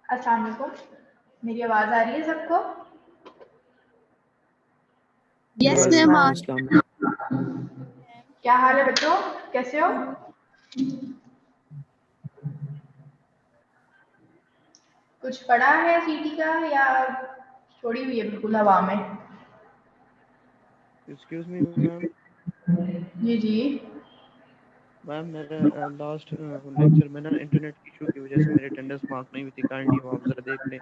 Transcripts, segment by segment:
अस्सलाम वालेकुम, मेरी आवाज आ रही है सबको? Yes ma'am. क्या हाल है बच्चों, कैसे हो? कुछ पढ़ा है सीटी का या छोड़ी हुई है बिल्कुल हवा में? Excuse me ma'am. जी जी। मैम मेरा लास्ट लेक्चर में ना इंटरनेट इशू की वजह से मेरी अटेंडेंस मार्क नहीं हुई थी। काइंडली वो आप जरा देख लें।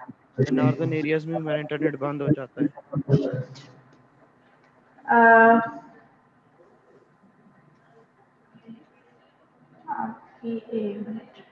नॉर्दर्न एरियाज में मेरा इंटरनेट बंद हो जाता है। आपकी एक मिनट।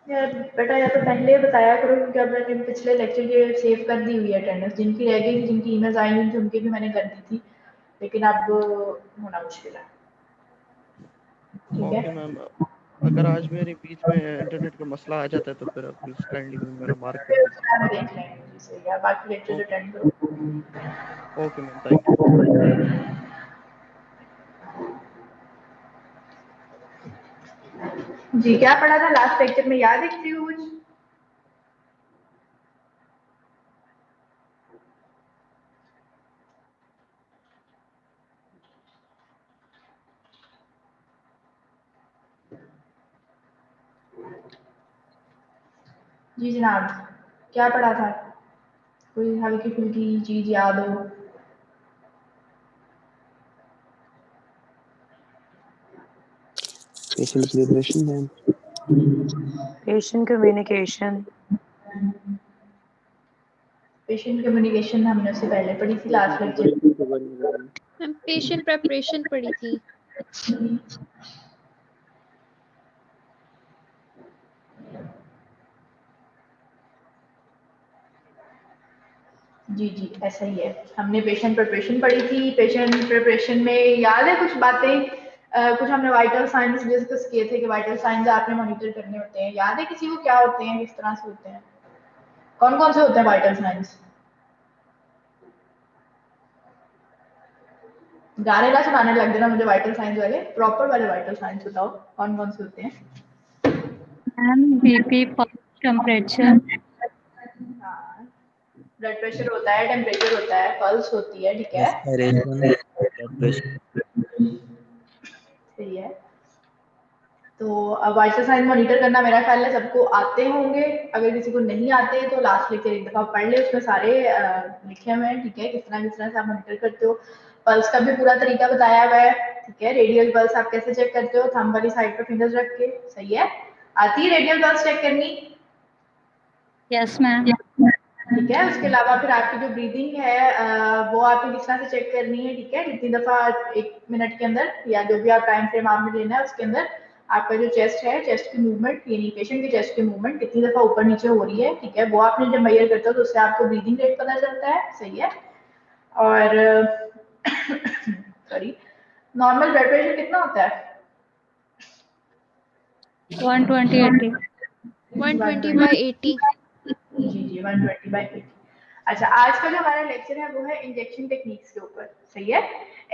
यार बेटा, या तो पहले बताया करो, क्योंकि अब मैंने पिछले लेक्चर के सेव कर दी हुई है अटेंडेंस, जिनकी रह गई, जिनकी ईमेल्स आई हुई थी उनकी भी मैंने कर दी थी, लेकिन अब होना मुश्किल है। ठीक ओके है, मैम, अगर आज मेरे बीच में इंटरनेट का मसला आ जाता है तो फिर आप प्लीज काइंडली मेरा मार्क कर फिर दीजिए। उसका हम देख लेंगे जी, सही है। बाकी लेक्चर ओके अटेंड करो। Okay ma'am, thank you. जी, क्या पढ़ा था लास्ट लेक्चर में, याद है किसी को कुछ? जी जनाब, क्या पढ़ा था? कोई हल्की फुल्की चीज याद हो? Patient preparation, ma'am. Patient communication. Patient communication हमने उससे पहले पढ़ी थी last lecture. Ma'am patient preparation पढ़ी थी। जी जी, ऐसा ही है। हमने पेशेंट प्रिपरेशन पढ़ी थी। पेशेंट प्रिपरेशन में याद है कुछ बातें? कुछ हमने वाइटल साइंस डिस्कस किए थे कि वाइटल साइंस आपने मॉनिटर करने होते हैं। याद है किसी को क्या होते हैं, किस तरह से होते हैं, कौन कौन से होते हैं वाइटल साइंस? गाने ना सुनाने लग देना मुझे, वाइटल साइंस वाले प्रॉपर वाले वाइटल साइंस बताओ, कौन कौन से होते हैं? Ma'am BP, pulse, temperature. हाँ, ब्लड प्रेशर होता है, टेम्परेचर होता है, पल्स होती है, ठीक है, Respiration, blood pressure. सही है। तो अब वाइटल साइन मॉनिटर करना मेरा ख्याल है सबको आते होंगे। अगर किसी को नहीं आते तो लास्ट लेक्चर एक दफा पढ़ ले, उसमें सारे लिखे हुए हैं, ठीक है, किस तरह से आप मॉनिटर करते हो। पल्स का भी पूरा तरीका बताया हुआ है, ठीक है। रेडियल पल्स आप कैसे चेक करते हो, थंब वाली साइड पर फिंगर्स रख के, सही है। आती है रेडियल पल्स चेक करनी? Yes ma'am. ठीक है। उसके अलावा फिर आपकी जो ब्रीदिंग है वो आपको किस तरह से चेक करनी है, ठीक है। जितनी दफा 1 मिनट के अंदर या जो भी आप टाइम फ्रेम आपने लेना है उसके अंदर आपका जो चेस्ट है, चेस्ट की मूवमेंट, यानी पेशेंट की चेस्ट की मूवमेंट कितनी दफा ऊपर नीचे हो रही है, ठीक है, वो आपने जब मेजर करते हो तो उससे आपको ब्रीदिंग रेट पता चलता है, सही है। और सॉरी, नॉर्मल ब्लड प्रेशर कितना होता है? 120/80। 120/80। जी जी, 120/80। अच्छा, आज का जो हमारा लेक्चर है वो है इंजेक्शन टेक्निक्स के ऊपर, सही है।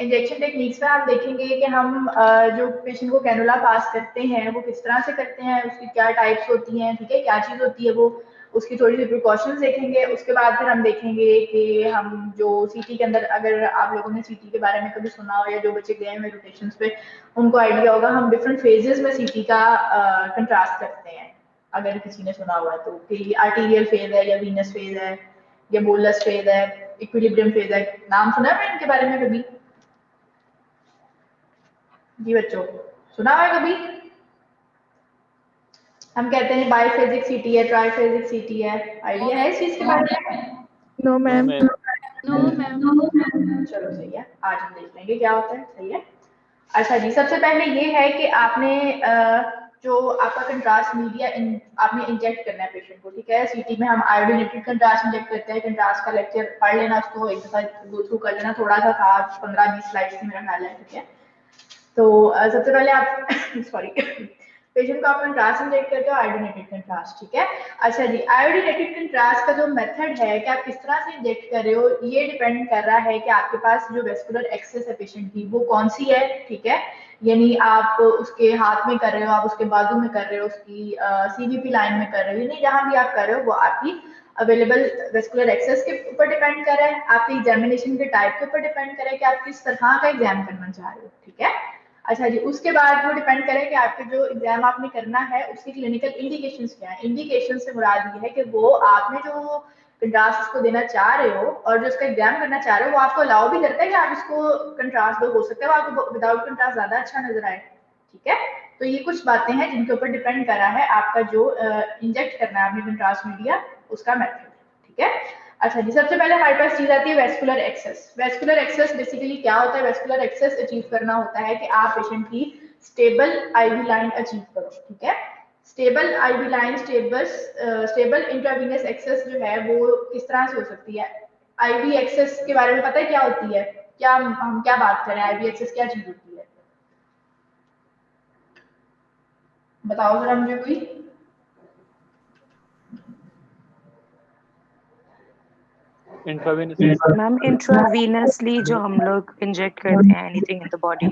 इंजेक्शन टेक्निक्स में आप देखेंगे कि हम जो पेशेंट को कैनुला पास करते हैं वो किस तरह से करते हैं, उसकी क्या टाइप्स होती हैं, ठीक है, क्या चीज़ होती है वो, उसकी थोड़ी सी प्रिकॉशंस देखेंगे। उसके बाद फिर हम देखेंगे कि हम जो सीटी के अंदर, अगर आप लोगों ने सीटी के बारे में कभी सुना हो या जो बच्चे गए हैं रोटेशंस पे उनको आइडिया होगा, हम डिफरेंट फेजेस में सीटी का कंट्रास्ट करते हैं। अगर किसी ने सुना हुआ है तो, कि आर्टीरियल फेज है या वीनस फेज है या बोलस फेज है, इक्विलिब्रियम फेज है। नाम सुना है इनके बारे में कभी? जी बच्चों, सुना हुआ है कभी? हम कहते हैं बाइफेजिक सीटी है, ट्राइफेजिक सीटी है, आइडिया है इस चीज के बारे में? No ma'am. No No, ma'am. चलो सही है, आज हम देख लेंगे क्या होता है, सही है। अच्छा जी, सबसे पहले ये है कि आपने जो आपका कंट्रास्ट मीडिया आपने इंजेक्ट करना है पेशेंट को, ठीक है। सीटी में हम आयोडीनेटेड कंट्रास्ट इंजेक्ट करते हैं। कंट्रास्ट का लेक्चर पढ़ लेना, उसको एक दफा गो थ्रू कर लेना, थोड़ा सा था, 15-20 स्लाइड्स मेरा ख्याल है, ठीक है। तो सबसे पहले आप सॉरी पेशेंट को आप कंट्रास्ट इंजेक्ट करते हो, आयोडीनेटेड कंट्रास्ट, ठीक है। अच्छा जी, आयोडीनेटेड कंट्रास्ट का जो मेथड है कि आप किस तरह से इंजेक्ट कर रहे हो, ये डिपेंड कर रहा है कि आपके पास जो वेस्कुलर एक्सेस है पेशेंट की वो कौन सी है, ठीक है। यानी आप उसके हाथ में कर रहे हो, आप उसके बाजू में कर रहे हो, उसकी सीवीपी लाइन में कर रहे हो, यानी जहां भी आप कर रहे हो वो आपकी अवेलेबल वेस्कुलर एक्सेस के ऊपर डिपेंड कर रहा है, आपके एग्जामिनेशन के टाइप के ऊपर डिपेंड कर रहा है कि आप किस तरह का एग्जाम करना चाह रहे हो, ठीक है। अच्छा जी, उसके बाद वो डिपेंड करे कि आपके जो एग्जाम आपने करना है उसकी क्लिनिकल इंडिकेशंस क्या है। इंडिकेशन से मुराद ये है कि वो आपने जो कंट्रास्ट उसको देना चाह रहे हो और जो उसका एग्जाम करना चाह रहे हो वो आपको अलाउ भी करता है कि आप इसको कंट्रास्ट दो, हो सकता है वो आपको विदाउट कंट्रास्ट ज्यादा अच्छा नजर आए, ठीक है। तो ये कुछ बातें हैं जिनके ऊपर डिपेंड कर रहा है आपका जो इंजेक्ट करना है आपने कंट्रास्ट मीडिया, उसका मेथड, ठीक है। अच्छा जी, सबसे पहले हमारे पास चीज आती है vascular access. Vascular access basically क्या होता है? वेस्कुलर एक्सेस अचीव करना होता है कि आप पेशेंट की स्टेबल आईवी लाइन अचीव करो, ठीक है। Stable IV line, stable intravenous access जो है वो किस तरह से हो सकती है? आईवी एक्सेस के बारे में पता है क्या होती है? क्या हम क्या बात करें, आईवी एक्सेस क्या चीज होती है? बताओ जरा मुझे कोई। मैम इंट्रावीनसली जो हम लोग इंजेक्ट करते हैं anything in the body.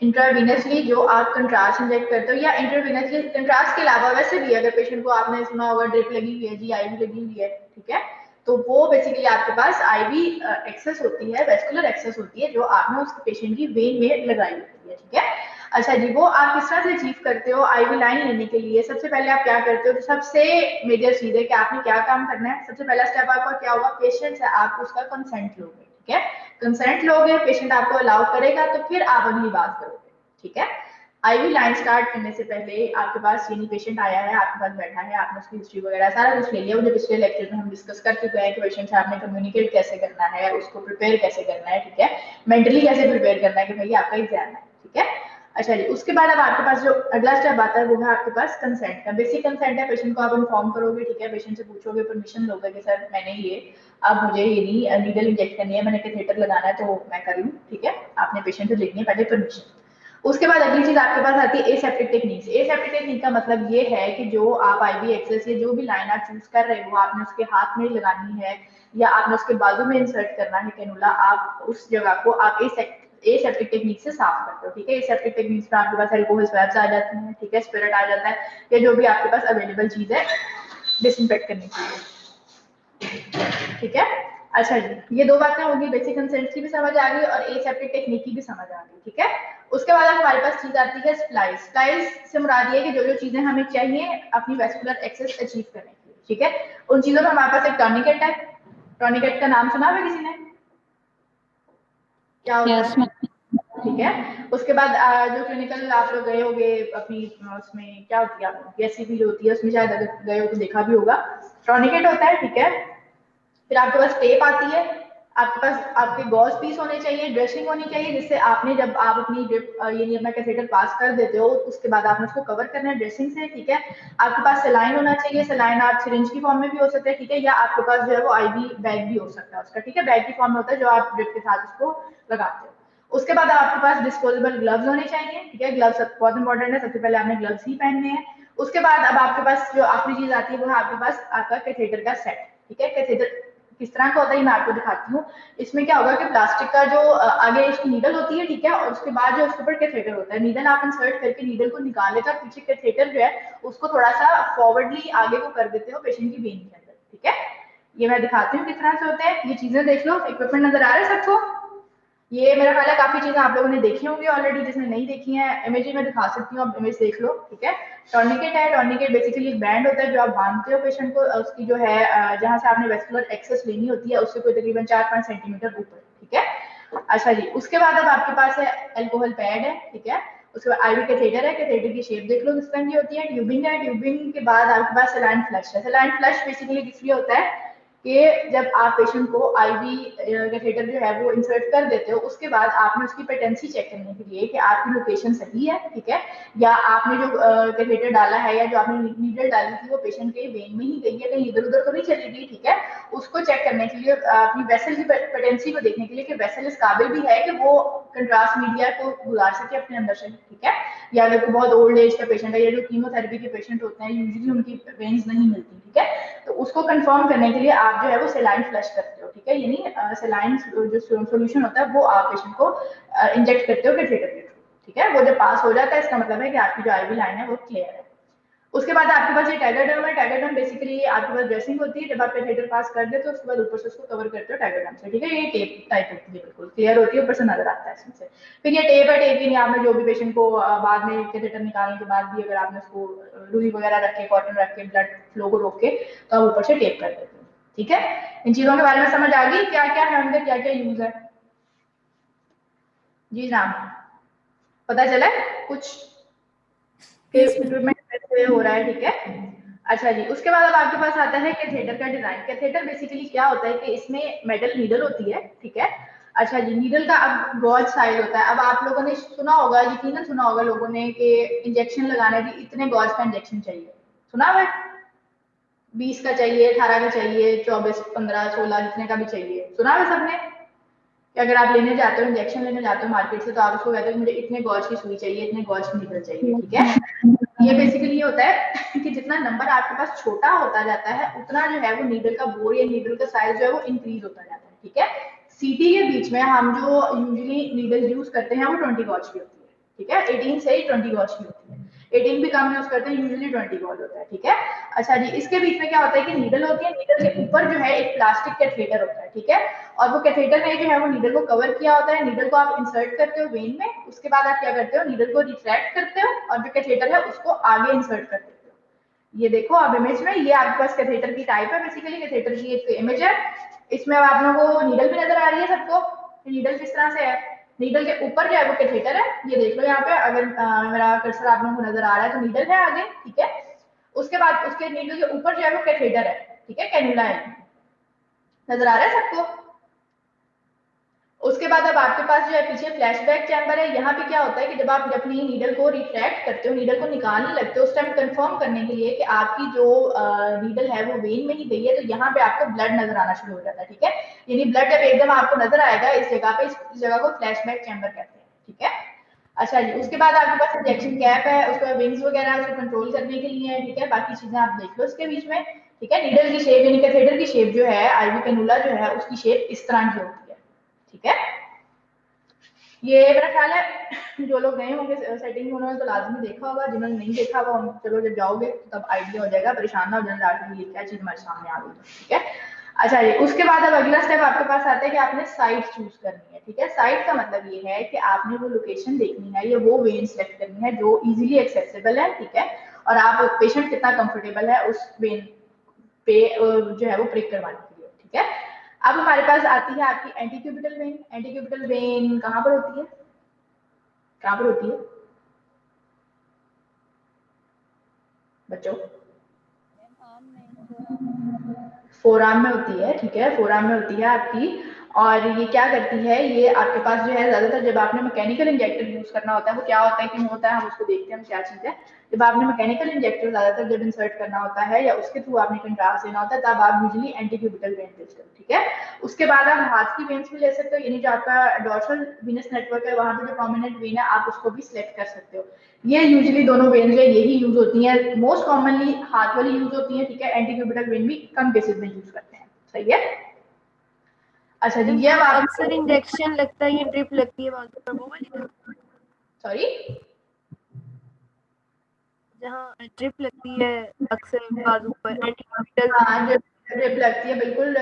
Intravenously जो आप कंट्रास्ट इंजेक्ट करते हो, या इंट्रावीनसली कंट्रास्ट के अलावा वैसे भी अगर पेशेंट को आपने सुना होगा ड्रिप लगी हुई है जी, आईवी लगी हुई है, ठीक है, तो वो बेसिकली आपके पास आईवी एक्सेस होती है, वेस्कुलर एक्सेस होती है जो आपने उस पेशेंट की वेन में लगाई होती है, ठीक है। अच्छा जी, वो आप किस तरह से अचीव करते हो आईवी लाइन लेने के लिए? सबसे पहले आप क्या करते हो? तो सबसे मेजर चीज है कि आपने क्या काम करना है। सबसे पहला स्टेप आपका क्या होगा? पेशेंट से आप उसका कंसेंट लोगे, ठीक है। कंसेंट लोगे, पेशेंट आपको अलाउ करेगा तो फिर आप अगली बात करोगे, ठीक है। आईवी लाइन स्टार्ट करने से पहले आपके पास यानी पेशेंट आया है, आपके पास बैठा है, आपने उसकी हिस्ट्री वगैरह सारा कुछ ले लिया, वो जो पिछले लेक्चर में हम डिस्कस कर चुके हैं कि पेशेंट से आपने कम्युनिकेट कैसे करना है, उसको प्रिपेयर कैसे करना है, ठीक है, मेंटली कैसे प्रिपेयर करना है कि भाई आपका एग्जाम है, ठीक है। अच्छा जी, उसके बाद अब आपके पास जो अगला स्टेप आता है वो है आपके पास कंसेंट का। बेसिक कंसेंट है, पेशेंट को आप इन्फॉर्म करोगे, ठीक है, पेशेंट से पूछोगे, परमिशन लोगे कि सर मैंने ये अब मुझे ये नहीं नीडल इंजेक्ट करनी है, मैंने कैथेटर लगाना है तो मैं कर लूँ, ठीक है। आपने पेशेंट से लेनी है पहले परमिशन। उसके बाद अगली चीज आपके पास आती है एसेप्टिक टेक्निक। एसेप्टिक टेक्निक का मतलब ये है कि जो आप आईवी एक्सेस या जो भी लाइन आप चूज कर रहे हो आपने उसके हाथ में लगानी है या आपने उसके बाजू में इंसर्ट करना है कैनुला, आप उस जगह को आप एसेप्टिक टेक्निक से साफ करते हो, ठीक है। एसेप्टिक टेक्निक में आपके पास अल्कोहल स्वैब्स आ जाती हैं, ठीक है, स्पिरिट आ जाता है या जो भी आपके पास अवेलेबल चीज है डिसइंफेक्ट करने के लिए, ठीक है। अच्छा जी, ये दो बातें होगी, बेसिक कंसेंट की भी समझ आ गई और एसेप्टिक टेक्निक की भी समझ आ गई, ठीक है। उसके बाद हमारे पास चीज आती है स्प्लाइस। स्प्लाइस से मुराद ये है कि जो जो चीजें हमें चाहिए अपनी वेस्कुलर एक्सेस अचीव करने के लिए, ठीक है, उन चीजों में हमारे पास एक टॉर्निकेट है। टॉर्निकेट का नाम सुना है किसी ने? क्या होता Yes, है? ma'am. ठीक है। उसके बाद जो क्लिनिकल आप लोग गए होगे अपनी उसमें क्या होती है पीएससीबी जो होती है उसमें शायद अगर गए हो तो देखा भी होगा, टॉर्निकेट होता है, ठीक है। फिर आपके पास टेप आती है, आपके पास आपके गॉज पीस होने चाहिए, ड्रेसिंग होनी चाहिए जिससे आपने जब आप अपनी ड्रिप यानी अपना कैथेटर पास कर देते हो उसके बाद आपने उसको कवर करना है ड्रेसिंग से, ठीक है। आपके पास सलाइन होना चाहिए, सलाइन आप सिरिंज की फॉर्म में भी हो सकता है, ठीक है, या आपके पास जो है वो आईवी बैग भी हो सकता है उसका, ठीक है, बैग की फॉर्म में होता है जो आप ड्रिप के साथ उसको लगाते हो। उसके बाद आपके पास डिस्पोजेबल ग्लव्स होने चाहिए, ठीक है, ग्लव्स बहुत इंपॉर्टेंट है, सबसे पहले आपने ग्लव्स ही पहनने हैं। उसके बाद अब आपके पास जो आखिरी चीज आती है वो है आपके पास आपका कैथेटर का सेट, ठीक है। कैथेटर किस तरह का होता है मैं आपको दिखाती हूँ। इसमें क्या होगा कि प्लास्टिक का जो आगे इसकी नीडल होती है, ठीक है, और उसके बाद जो उसके ऊपर कैथेटर होता है, नीडल आप इंसर्ट करके नीडल को निकाल लेते हो, पीछे कैथेटर जो है उसको थोड़ा सा फॉरवर्डली आगे को कर देते हो पेशेंट की वेन के अंदर, ठीक है। ये मैं दिखाती हूँ किस तरह से होते हैं, ये चीजें देख लो, इक्विपमेंट नजर आ रहा है सबको? ये मेरा ख्याल है काफी चीजें आप लोगों ने देखी होंगी ऑलरेडी, जिसने नहीं देखी है इमेज में दिखा सकती हूँ, आप इमेज देख लो, ठीक है। टॉर्निकेट है, टॉर्निकेट बेसिकली एक बैंड होता है जो आप बांधते हो पेशेंट को, उसकी जो है जहां से आपने वेस्कुलर एक्सेस लेनी होती है उससे कोई तकरीबन 4-5 सेंटीमीटर ऊपर, ठीक है। अच्छा जी, उसके बाद अब आपके पास है अल्कोहल पैड है, ठीक है। उसके बाद आईवी कैथेटर है, कैथेटर की शेप देख लो किस तरह की होती है, ट्यूबिंग है, ट्यूबिंग के बाद आपके पास सलाइन फ्लश है। सलाइन फ्लश बेसिकली किस लिए होता है कि जब आप पेशेंट को आईवी कैथेटर जो है वो इंसर्ट कर देते हो, उसके बाद आपने उसकी पेटेंसी चेक करने के लिए कि आपकी लोकेशन सही है, ठीक है, या आपने जो कैथेटर डाला है या जो आपने नीडल डाली थी वो पेशेंट के वेन में ही गई है, कहीं इधर उधर तो नहीं चली गई, ठीक है, उसको चेक करने के लिए, अपनी वेसल की पेटेंसी को देखने के लिए कि वेसल इस काबिल भी है कि वो कंट्रास्ट मीडिया को गुजार सके अपने अंदर से, ठीक है, या अगर बहुत ओल्ड एज का पेशेंट है या जो कीमोथेरेपी के पेशेंट होते हैं यूजुअली उनकी वेन्स नहीं मिलती, ठीक है, तो उसको कंफर्म करने के लिए आप जो है वो सेलाइन फ्लश करते हो, ठीक है, यानी सेलाइन जो सॉल्यूशन होता है वो आप पेशेंट को इंजेक्ट करते हो कैथेटर के थ्रू, ठीक है, वो जब पास हो जाता है इसका मतलब है कि आपकी जो आईवी लाइन है वो क्लियर है। उसके बाद आपके पास ये टैगरडर्म है। टैगरडर्म बेसिकली आपके पास ड्रेसिंग होती है, जब आप कैथेटर पास कर देते हो उसके बाद ऊपर से उसको कवर करते हो टैगरडर्म से, ठीक है, ये टेप टाइप होती है, बिल्कुल क्लियर होती है, ऊपर से नजर आता है इसमें से। फिर ये टेप है, टेप ही नहीं, आपने जो भी पेशेंट को बाद में कैथेटर निकालने के बाद भी अगर आपने उसको रुई वगैरह रख के, कॉटन रख के, ब्लड फ्लो को रोक के, तो आप ऊपर से टेप कर देते हो, ठीक है। इन चीजों के बारे में समझ आ गई, क्या क्या है अंदर, क्या क्या यूज है? जी जनाब, पता चला कुछ इक्विपमेंट कैसे हो रहा है, ठीक है। अच्छा जी, उसके बाद अब आपके पास आता है कैथेटर का डिजाइन। कैथेटर बेसिकली क्या होता है कि इसमें मेटल नीडल होती है, ठीक है। अच्छा जी, नीडल का अब गॉज साइज होता है। अब आप लोगों ने सुना होगा, यकीनन सुना होगा लोगों ने कि इंजेक्शन लगाने की इतने गॉज का इंजेक्शन चाहिए, सुना है? 20 का चाहिए, 18 का चाहिए, 24, 15, 16 जितने का भी चाहिए, सुना है सबने? कि अगर आप लेने जाते हो, इंजेक्शन लेने जाते हो मार्केट से, तो आप उसको कहते हो मुझे इतने गॉज की सुई चाहिए, इतने गॉज की नीडल चाहिए, ठीक है। ये बेसिकली ये होता है कि जितना नंबर आपके पास छोटा होता जाता है उतना जो है वो नीडल का बोर या नीडल का साइज जो है वो इंक्रीज होता जाता है, ठीक है। सीटी के बीच में हम जो यूजुअली नीडल यूज करते हैं वो 20 गॉज की होती है, ठीक है, 18 से ही 20 गॉज की होती है, 18 भी कम यूज करते हैं, यूजुअली 20 गॉज होता है, ठीक है। अच्छा जी, इसके बीच में क्या होता है कि नीडल होती है, नीडल के ऊपर जो है एक प्लास्टिक कैथेटर होता है, ठीक है, और वो कैथेटर ने जो है वो नीडल को कवर किया होता है। नीडल को आप इंसर्ट करते हो वेन में, उसके बाद आप क्या करते हो, नीडल को रिट्रैक्ट करते हो और जो कैथेटर है उसको आगे इंसर्ट कर देते हो। ये देखो आप इमेज में, ये आपके पास कैथेटर की टाइप है, बेसिकली कैथेटर की एक इमेज है। इसमें अब आप लोगों को नीडल भी नजर आ रही है सबको, नीडल किस तरह से है, नीडल के ऊपर जो है वो कैथेटर है, ये देख लो यहाँ पे, अगर मेरा कर्सर आप लोगों को नजर आ रहा है तो नीडल है आगे, ठीक है। उसके बाद उसके नीडल के ऊपर जो है वो कैथेटर है, ठीक है, कैनुला है, नजर आ रहा है सबको। उसके बाद अब आपके पास जो है पीछे फ्लैशबैक चैम्बर है। यहाँ पे क्या होता है कि जब आप अपनी नीडल को रिट्रैक्ट करते हो, नीडल को निकालने लगते हो, उस टाइम कंफर्म करने के लिए कि आपकी जो नीडल है वो वेन में ही गई है, तो यहाँ पे आपको ब्लड नजर आना शुरू हो जाता है, ठीक है। यानी ब्लड जब एकदम आपको नजर आएगा इस जगह पे, इस जगह को फ्लैशबैक चैम्बर कहते हैं, ठीक है। अच्छा जी, उसके बाद आपके पास इंजेक्शन कैप है, उसके बाद विंग्स वगैरह उसको कंट्रोल करने के लिए है, ठीक है। बाकी चीजें आप देख लो इसके बीच में, ठीक है। नीडल की शेप यानी कैथेटर की शेप जो है, आईवी कैनुला जो है उसकी शेप इस तरह की होती है, ठीक है। ये मेरा ख्याल है जो लोग गए होंगे सेटिंग उन्होंने तो लाजमी देखा होगा, जिन्होंने नहीं देखा हुआ चलो जब जाओगे तब आइडिया हो जाएगा, परेशान ना हो जाना जाके ये क्या चीज हमारे सामने आ गई, ठीक है। अच्छा ये उसके बाद अब अगला स्टेप आपके पास आता है कि आपने साइट चूज करनी है, ठीक है। साइट का मतलब ये है कि आपने वो लोकेशन देखनी है या वो वेन सेलेक्ट करनी है जो इजीली एक्सेसिबल है, ठीक है, और आप पेशेंट कितना कंफर्टेबल है उस वेन पे जो है वो प्रिक करवाने के लिए, ठीक है। अब हमारे पास आती है आपकी एंटीक्यूबिटल वेन। एंटीक्यूबिटल वेन कहाँ पर होती है, कहाँ पर होती है बच्चों? फोरआर्म में होती है, ठीक है, फोरआर्म में होती है आपकी। और ये क्या करती है, ये आपके पास जो है ज्यादातर जब आपने मैकेनिकल इंजेक्टर यूज करना होता है, वो क्या होता है कि होता है, हम उसको देखते हैं क्या चीज है। जब आपने मैकेनिकल इंजेक्टर ज्यादातर जब इंसर्ट करना होता है या उसके थ्रू आपने कंट्रास्ट देना होता है, तब आप यूजुअली एंटीक्यूबिटल वेन देते हो, ठीक है। उसके बाद आप हाथ की वेन्स भी ले सकते हो, यानी जो आपका डॉर्सल वीनस नेटवर्क है वहां पे जो प्रोमिनेंट वेन है आप उसको भी सिलेक्ट कर सकते हो। ये यूजुअली दोनों वेन जो है यही यूज होती है, मोस्ट कॉमनली हाथ वाली यूज होती है, ठीक है। एंटीक्यूबिटल वेन भी कम केसेस में यूज करते हैं, सही है। अच्छा जी, ये अक्सर इंजेक्शन लगता है, ये ड्रिप लगती है बाजू पर, वो वाली, सॉरी जहाँ ड्रिप लगती है अक्सर बाजू पर एंटीक्यूबिटल। हाँ ड्रिप लगती है, बिल्कुल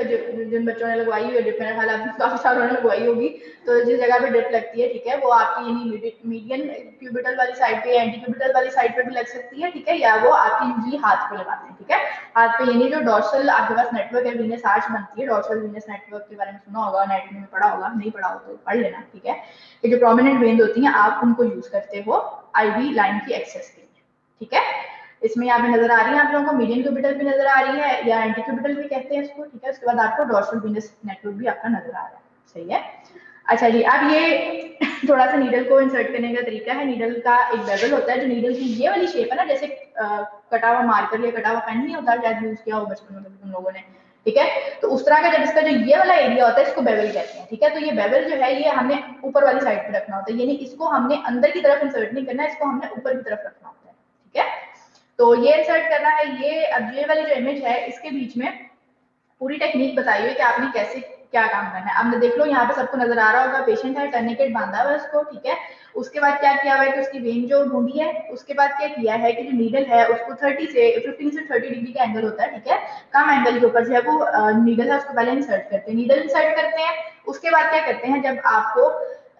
जिन बच्चों ने लगवाई हुई है ड्रिप, मेरे ख्याल आपकी काफी सारों ने लगवाई होगी, तो जिस जगह पे ड्रिप लगती है, ठीक है, वो आपकी यानी मीडियन क्यूबिटल वाली साइड पे, एंटी क्यूबिटल वाली साइड पे भी लग सकती है, ठीक है, या वो आपकी यूजुअली हाथ पे लगाते हैं, ठीक है, हाथ पे। यानी जो डॉर्सल आपके पास नेटवर्क है, वीनस आर्च बनती है, डॉर्सल वीनस नेटवर्क के बारे में सुना होगा, नेट में पढ़ा होगा, नहीं पढ़ा हो तो पढ़ लेना, ठीक है। ये जो प्रोमिनेंट वेन्स होती हैं आप उनको यूज करते हो आईवी लाइन की एक्सेस के लिए, ठीक है। इसमें यहाँ पे नजर आ रही है आप लोगों को, मीडियन क्यूबिटल भी नजर आ रही है या एंटी क्यूबिटल भी कहते हैं इसको, ठीक है। उसके बाद आपको डॉर्सल वीनस नेटवर्क भी आपका नजर आ रहा है, सही है। अच्छा जी, अब ये थोड़ा सा नीडल को इंसर्ट करने का तरीका है। नीडल का एक बेवल होता है, जो नीडल की ये वाली शेप है ना, जैसे कटा हुआ मार्कर या कटा हुआ पेन नहीं होता, शायद यूज किया हो बचपन में तुम लोगों ने, ठीक है। तो उस तरह का जब इसका जो ये वाला एरिया होता है इसको बेवल कहते हैं, ठीक है। तो ये बेवल जो है ये हमने ऊपर वाली साइड पे रखना होता है, यानी इसको हमने अंदर की तरफ इंसर्ट नहीं करना है, इसको हमने ऊपर की तरफ रखना होता है, ठीक है। तो ये इंसर्ट करना है। ये अब ये वाली जो इमेज है इसके बीच में पूरी टेक्निक बताई हुई कि आपने कैसे क्या काम करना है। अब देख लो यहाँ पे सबको नजर आ रहा होगा, पेशेंट है, टर्निकेट बांधा हुआ है उसको, ठीक है। उसके बाद क्या किया हुआ है कि उसकी वेन जो ढूंढी है, उसके बाद क्या किया है कि जो नीडल है उसको 15 से 30 डिग्री का एंगल होता है, ठीक है। कम एंगल के ऊपर जो है वो नीडल है उसको पहले इंसर्ट करते हैं, नीडल इंसर्ट करते हैं। उसके बाद क्या करते हैं,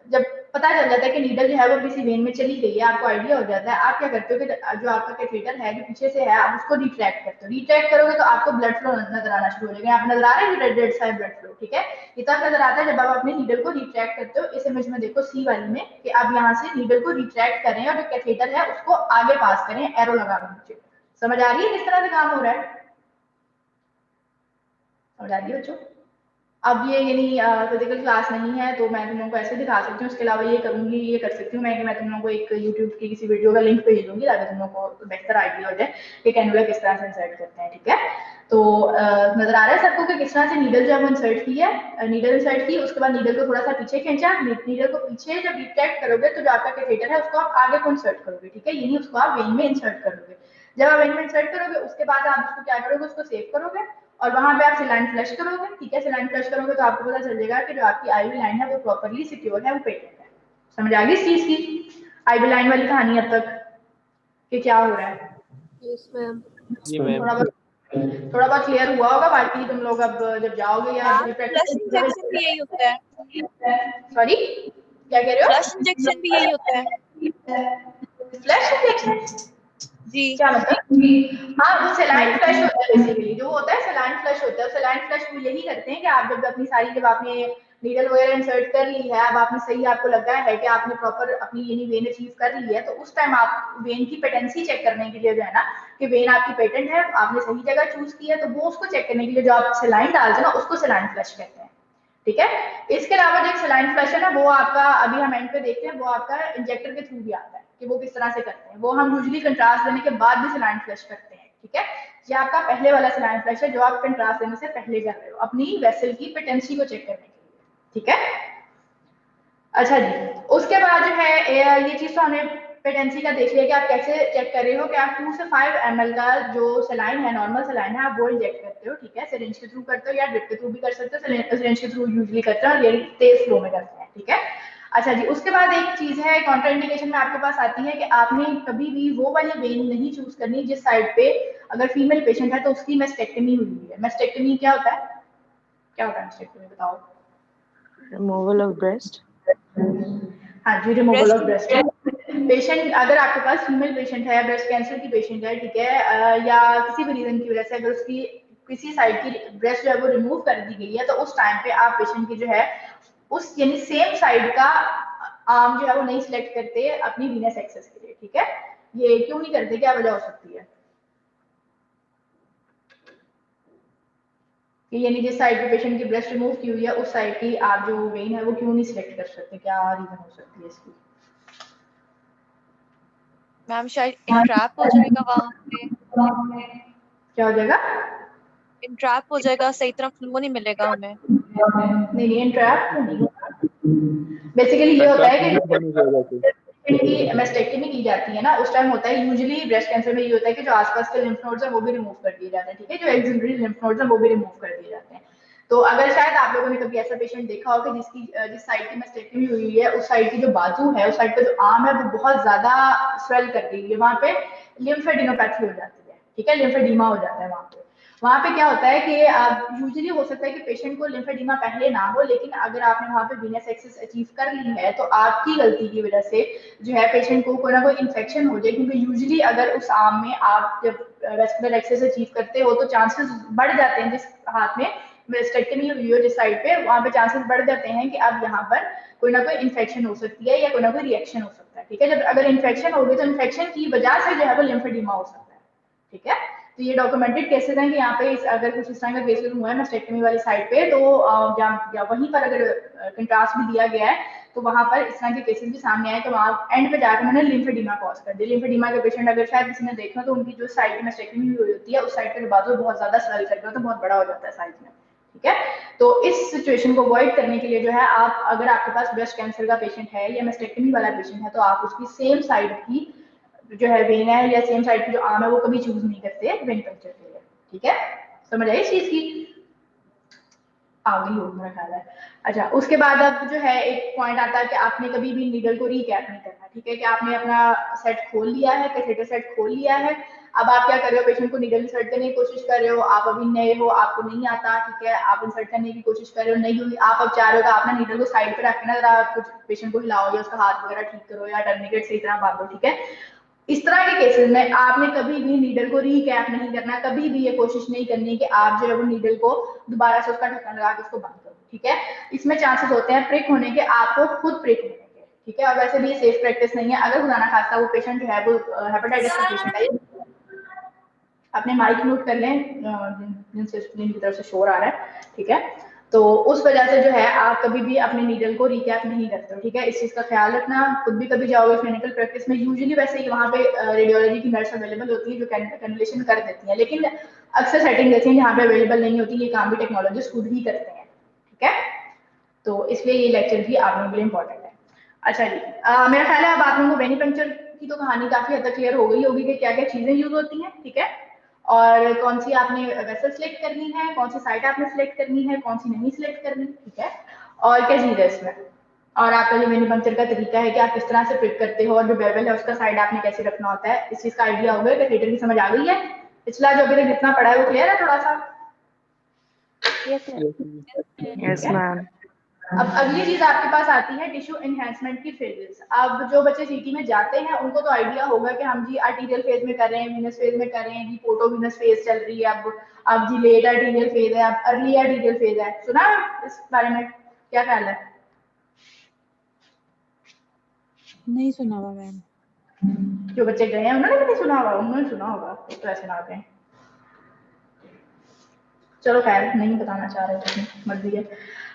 जब पता चल जाता है कि नीडल जो है वो किसी वेन में चली गई है, आपको आइडिया हो जाता है, आप क्या करते हो कि जो आपका कैथेटर है जो पीछे से है, आप उसको रिट्रैक्ट करते हो। रिट्रैक्ट करोगे तो आपको ब्लड फ्लो नजर आना शुरू हो जाएगा। आप नजर आ रहा है रेड रेड सा ब्लड फ्लो, ठीक है। ये तब नजर आता है जब आप अपने नीडल को रिट्रैक्ट करते हो। इस इमेज में देखो सी वाली में कि आप यहाँ से नीडल को रिट्रैक्ट करें और जो कैथेटर है उसको आगे पास करें, एरो लगा नीचे। समझ आ रही है किस तरह से काम हो रहा है? समझ आ रही है बच्चों? अब ये यानी फिजिकल क्लास नहीं है तो मैं तुम लोगों को ऐसे दिखा सकती हूँ, उसके अलावा ये करूंगी, ये कर सकती हूँ मैं कि मैं तुम लोगों को एक यूट्यूब की किसी वीडियो का लिंक भेज दूंगी ताकि तुम लोगों को बेहतर आइडिया हो जाए कि कैनुला किस तरह से इंसर्ट करते हैं, ठीक है। तो नजर आ रहा है सबको कि किस तरह से नीडल जो है वो इंसर्ट की है, नीडल इंसर्ट की, उसके बाद नीडल को थोड़ा सा पीछे खींचा, नीडल को पीछे जब रिट्रैक्ट करोगे तो जो आपका कैथेटर है उसको आप आगे को इंसर्ट करोगे, ठीक है, यही उसको आप वेन में इंसर्ट करोगे। जब आप वेन में इंसर्ट करोगे उसके बाद आप उसको क्या करोगे, उसको सेव करोगे और वहां पे आप सिलाइन फ्लश करोगे, ठीक है। सिलाइन फ्लश करोगे तो आपको पता चल जाएगा कि जो आपकी आईवी लाइन है वो प्रॉपर्ली सिक्योर है, वो पेटेंट है। समझ आ गई इस चीज की आईवी लाइन वाली कहानी अब तक कि क्या हो रहा है? Yes ma'am. जी मैम। थोड़ा बहुत क्लियर हुआ होगा, बाकी तुम लोग अब जब जाओगे या फ्लश इंजेक्शन भी यही होता है। सॉरी क्या कह रहे हो? फ्लश इंजेक्शन भी यही होता है। फ्लश इंजेक्शन जी क्या मतलब? हाँ, वो सेलाइन फ्लश होता है बेसिकली, जो होता है सेलाइन फ्लश होता है। सेलाइन फ्लश वो यही करते हैं कि आप जब अपनी सारी, जब आपने नीडल वगैरह इंसर्ट कर ली है, अब आपने सही, आपको लगा है कि आपने प्रॉपर अपनी यानी वेन अचीव कर ली है, तो उस टाइम आप वेन की पेटेंसी चेक करने के लिए जो है ना कि वेन आपकी पेटेंट है, आपने सही जगह चूज की है, तो वो उसको चेक करने के लिए जो आप सेलाइन डालते हैं ना उसको सेलाइन फ्लश कहते हैं, ठीक है। इसके अलावा जो सेलाइन फ्लश है ना वो आपका, अभी हम एंड पे देखते हैं, वो आपका इंजेक्टर के थ्रू भी आता है कि वो किस तरह से करते हैं। वो हम यूजुअली कंट्रास्ट देने के बाद भी सेलाइन फ्लश करते हैं, ठीक है। ये आपका पहले वाला सेलाइन फ्लश है जो आप कंट्रास्ट देने से पहले कर रहे हो अपनी वेसल की पेटेंसी को चेक करने के लिए, ठीक है। अच्छा जी, उसके बाद जो है ये चीज तो हमें पेटेंसी का देख लिया कि आप कैसे चेक कर रहे हो कि आप 2 से 5 ml का जो सेलाइन है, नॉर्मल सेलाइन है, आप वो इंजेक्ट करते हो, ठीक है। सिरिंज के थ्रू करते हो या ड्रिप के थ्रू भी कर सकते हो, सिरिंज के थ्रू यूजुअली करते हैं और ये तेज फ्लो में करते हैं, ठीक है। अच्छा जी, उसके बाद एक चीज है कॉन्ट्राइंडिकेशन में आपके पास आती है कि आपने कभी भी वो वाली वेन नहीं चूज करनी जिस साइड पे अगर फीमेल पेशेंट है तो उसकी मेस्टेक्टमी हुई है। मेस्टेक्टमी क्या होता है? क्या होता है मेस्टेक्टमी, बताओ? Removal of breast. हाँ जी, रिमूवल ऑफ ब्रेस्ट। पेशेंट, अगर आपके पास फीमेल पेशेंट है, ब्रेस्ट कैंसर की पेशेंट है, ठीक है, या किसी भी रीजन की वजह से अगर उसकी किसी साइड की ब्रेस्ट जो है वो रिमूव कर दी गई है, तो उस टाइम पे आप पेशेंट की जो है उस यानी सेम साइड का आर्म जो है वो नहीं सिलेक्ट करते अपनी वीनस एक्सेस के लिए, ठीक है। ये क्यों नहीं करते, क्या वजह हो सकती है? कि यानी जिस साइड पे पेशेंट की ब्रेस्ट रिमूव की हुई है उस साइड की आप जो वेन है वो क्यों नहीं सिलेक्ट कर सकते, क्या रीजन हो सकती है इसकी? मैम शायद इंट्रैप हो जाएगा वहां पे, क्या हो जाएगा? इंट्रैप हो जाएगा, सही तरह फ्लो नहीं मिलेगा हमें। नहीं, इंट्रैप नहीं होगा। बेसिकली ये होता है कि की मेस्टेक्टमी की जाती है ना, उस टाइम होता है यूजुअली ब्रेस्ट कैंसर में ये होता है कि जो आसपास के लिम्फ नोड्स हैं वो भी रिमूव कर दिए जाते हैं, ठीक है। जो एक्सिलरी लिम्फ नोड्स हैं वो भी रिमूव कर दिए जाते हैं। तो अगर शायद आप लोगों ने कभी ऐसा पेशेंट देखा हो कि जिस साइड की मेस्टेक्टमी हुई है उस साइड की जो बाजू है, उस साइड का जो आर्म है वो बहुत ज्यादा स्वेल कर गई है, वहां पे लिम्फेडिनोपैथी हो जाती है, ठीक है, लिम्फेडीमा हो जाता है वहां पे क्या होता है कि यूजुअली हो सकता है कि पेशेंट को लिम्फेडीमा पहले ना हो, लेकिन अगर आपने वहां पे वीनस एक्सेस अचीव कर ली है तो आपकी गलती की वजह से जो है पेशेंट को कोई ना कोई इन्फेक्शन हो जाए, क्योंकि यूजुअली अगर उस आर्म में आप जब वेस्कुलर एक्सेस अचीव करते हो तो चांसेस बढ़ जाते हैं, जिस हाथ में मेस्टेक्टमी हुई हो जिस साइड पे, वहां पे चांसेस बढ़ जाते हैं कि अब यहाँ पर कोई ना कोई इन्फेक्शन हो सकती है या कोई ना कोई रिएक्शन हो सकता है, ठीक है। जब अगर इन्फेक्शन होगी तो इन्फेक्शन की वजह से जो है वो लिम्फेडीमा हो सकता है, ठीक है। तो ये डॉक्यूमेंटेड केसेस हैं कि यहाँ पे अगर कुछ इस तरह का केसेस हुआ है मेस्टेक्टमी वाली साइड पे, तो या वहीं पर अगर कंट्रास्ट भी दिया गया है तो वहां पर इस तरह के केसेस भी सामने आए, तो वहां एंड पे जाकर मैंने लिम्फेडिमा कॉज कर दिया। लिम्फेडिमा के पेशेंट अगर शायद किसी ने देखा तो उनकी जो साइड में मेस्टेक्टमी हुई होती है उस साइड पे बाजू बहुत ज्यादा स्वेल करता है, तो बहुत बड़ा हो जाता है साइज में, ठीक है। तो इस सिचुएशन को अवॉइड करने के लिए जो है आप, अगर आपके पास ब्रेस्ट कैंसर का पेशेंट है या मेस्टेक्टमी वाला पेशेंट है, तो आप उसकी सेम साइड की जो है वेन है या सेम साइड की जो आर्म है वो कभी चूज नहीं करते वेन पंक्चर के लिए, ठीक है। समझ आई इस चीज की? आ गई हो मेरा ख्याल है। अच्छा, उसके बाद अब जो है एक पॉइंट आता है कि आपने कभी भी नीडल को रीकैप नहीं करना, ठीक है। कि आपने अपना सेट खोल लिया है, कैथेटर सेट खोल लिया है, अब आप क्या कर रहे हो, पेशेंट को नीडल इंसर्ट करने की कोशिश कर रहे हो, आप अभी नए हो, आपको नहीं आता, ठीक है, आप इंसर्ट करने की कोशिश कर रहे हो, नहीं हुई, आप अब चाह रहे हो कि आपने नीडल को साइड पे रख के ना जरा कुछ पेशेंट को हिलाओ या उसका हाथ वगैरह ठीक करो या टर्निकेट सही तरह बांधो, ठीक है। इस तरह के केसेस में आपने कभी भी नीडल को रीकैप नहीं करना, कभी भी ये कोशिश नहीं करनी कि आप जो है वो नीडल को दोबारा से उसका ढक्कन लगा के उसको बंद करो, ठीक है। इसमें चांसेस होते हैं प्रिक होने के, आपको खुद प्रिक होने के, ठीक है। और वैसे भी ये सेफ प्रैक्टिस नहीं है। अगर खुदा ना खास्ता वो पेशेंट जो है वो हेपेटाइटिस का पेशेंट है, अपने माइक म्यूट कर लें जिनसे जिनकी तरफ से शोर आ रहा है, ठीक है। तो उस वजह से जो है आप कभी भी अपने नीडल को रिकैप नहीं करते हो, ठीक है। इस चीज का ख्याल रखना। खुद भी कभी जाओगे क्लिनिकल प्रैक्टिस में, यूजुअली वैसे ही वहाँ पे रेडियोलॉजी की नर्स अवेलेबल होती है जो कैनुलेशन कर देती है, लेकिन अक्सर सेटिंग ऐसी है जहाँ पे अवेलेबल नहीं होती, ये काम भी टेक्नोलॉजिस्ट खुद ही करते हैं, ठीक है। तो इसलिए ये लेक्चर भी आप लोगों के लिए इंपॉर्टेंट है। अच्छा जी, मेरा ख्याल है अब आप लोगों को वेनिपंक्चर की तो कहानी काफी हद तक क्लियर हो गई होगी कि क्या क्या चीजें यूज होती हैं, ठीक है। और कौन सी आपने वेसल सिलेक्ट करनी है, कौन सी साइट आपने सिलेक्ट करनी है, कौन सी नहीं सिलेक्ट करनी, ठीक है। और क्या चीज है इसमें, और आपका जो वेनिपंक्चर का तरीका है कि आप किस तरह से प्रिक करते हो, और जो बेवल है उसका साइड आपने कैसे रखना होता है, इस चीज का आइडिया हो गया, कैथेटर की समझ आ गई है। पिछला जो अभी तक जितना पढ़ा है वो क्लियर है थोड़ा सा? Yes, ma'am. अब अगली चीज आपके पास आती है टिश्यू एनहेंसमेंट की फेजेस। अब जो बच्चे सीटी में जाते हैं उनको तो आइडिया होगा कि हम जी आर्टीरियल फेज में कर रहे हैं, वीनस फेज में कर रहे हैं, जी पोर्टोवीनस फेज चल रही है, अब जी लेट आर्टीरियल फेज है, अब अर्ली आर्टीरियल फेज है। सुना इस बारे में? क्या ख्याल है? नहीं सुना हुआ मैम। जो बच्चे गए हैं उन्होंने भी नहीं सुना होगा, उन्होंने सुना होगा तो ऐसे ना होते हैं। चलो खैर, नहीं बताना चाह रहे थे, मर्जी है।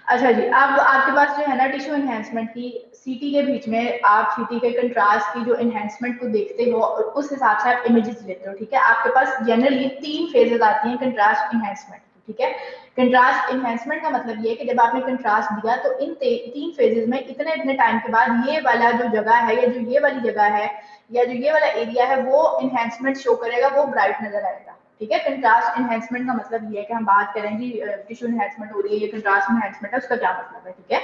अच्छा जी, अब आपके पास जो है ना टिश्यू एनहेंसमेंट की, सीटी के बीच में आप सीटी के कंट्रास्ट की जो एनहेंसमेंट को देखते हो और उस हिसाब से आप इमेजेस लेते हो, ठीक है। आपके पास जनरली 3 फेजेस आती हैं कंट्रास्ट एनहेंसमेंट, ठीक है। कंट्रास्ट एनहेंसमेंट का मतलब ये है कि जब आपने कंट्रास्ट दिया तो इन 3 फेजेस में इतने इतने टाइम के बाद ये वाला जो जगह है या जो ये वाली जगह है या जो ये वाला एरिया है वो एनहेंसमेंट शो करेगा, वो ब्राइट नजर आएगा, ठीक है। कंट्रास्ट एनहेंसमेंट का मतलब ये है कि हम बात करें कि टिश्यू एनहेंसमेंट हो रही है, ये कंट्रास्ट एनहेंसमेंट है, उसका क्या मतलब है, ठीक है।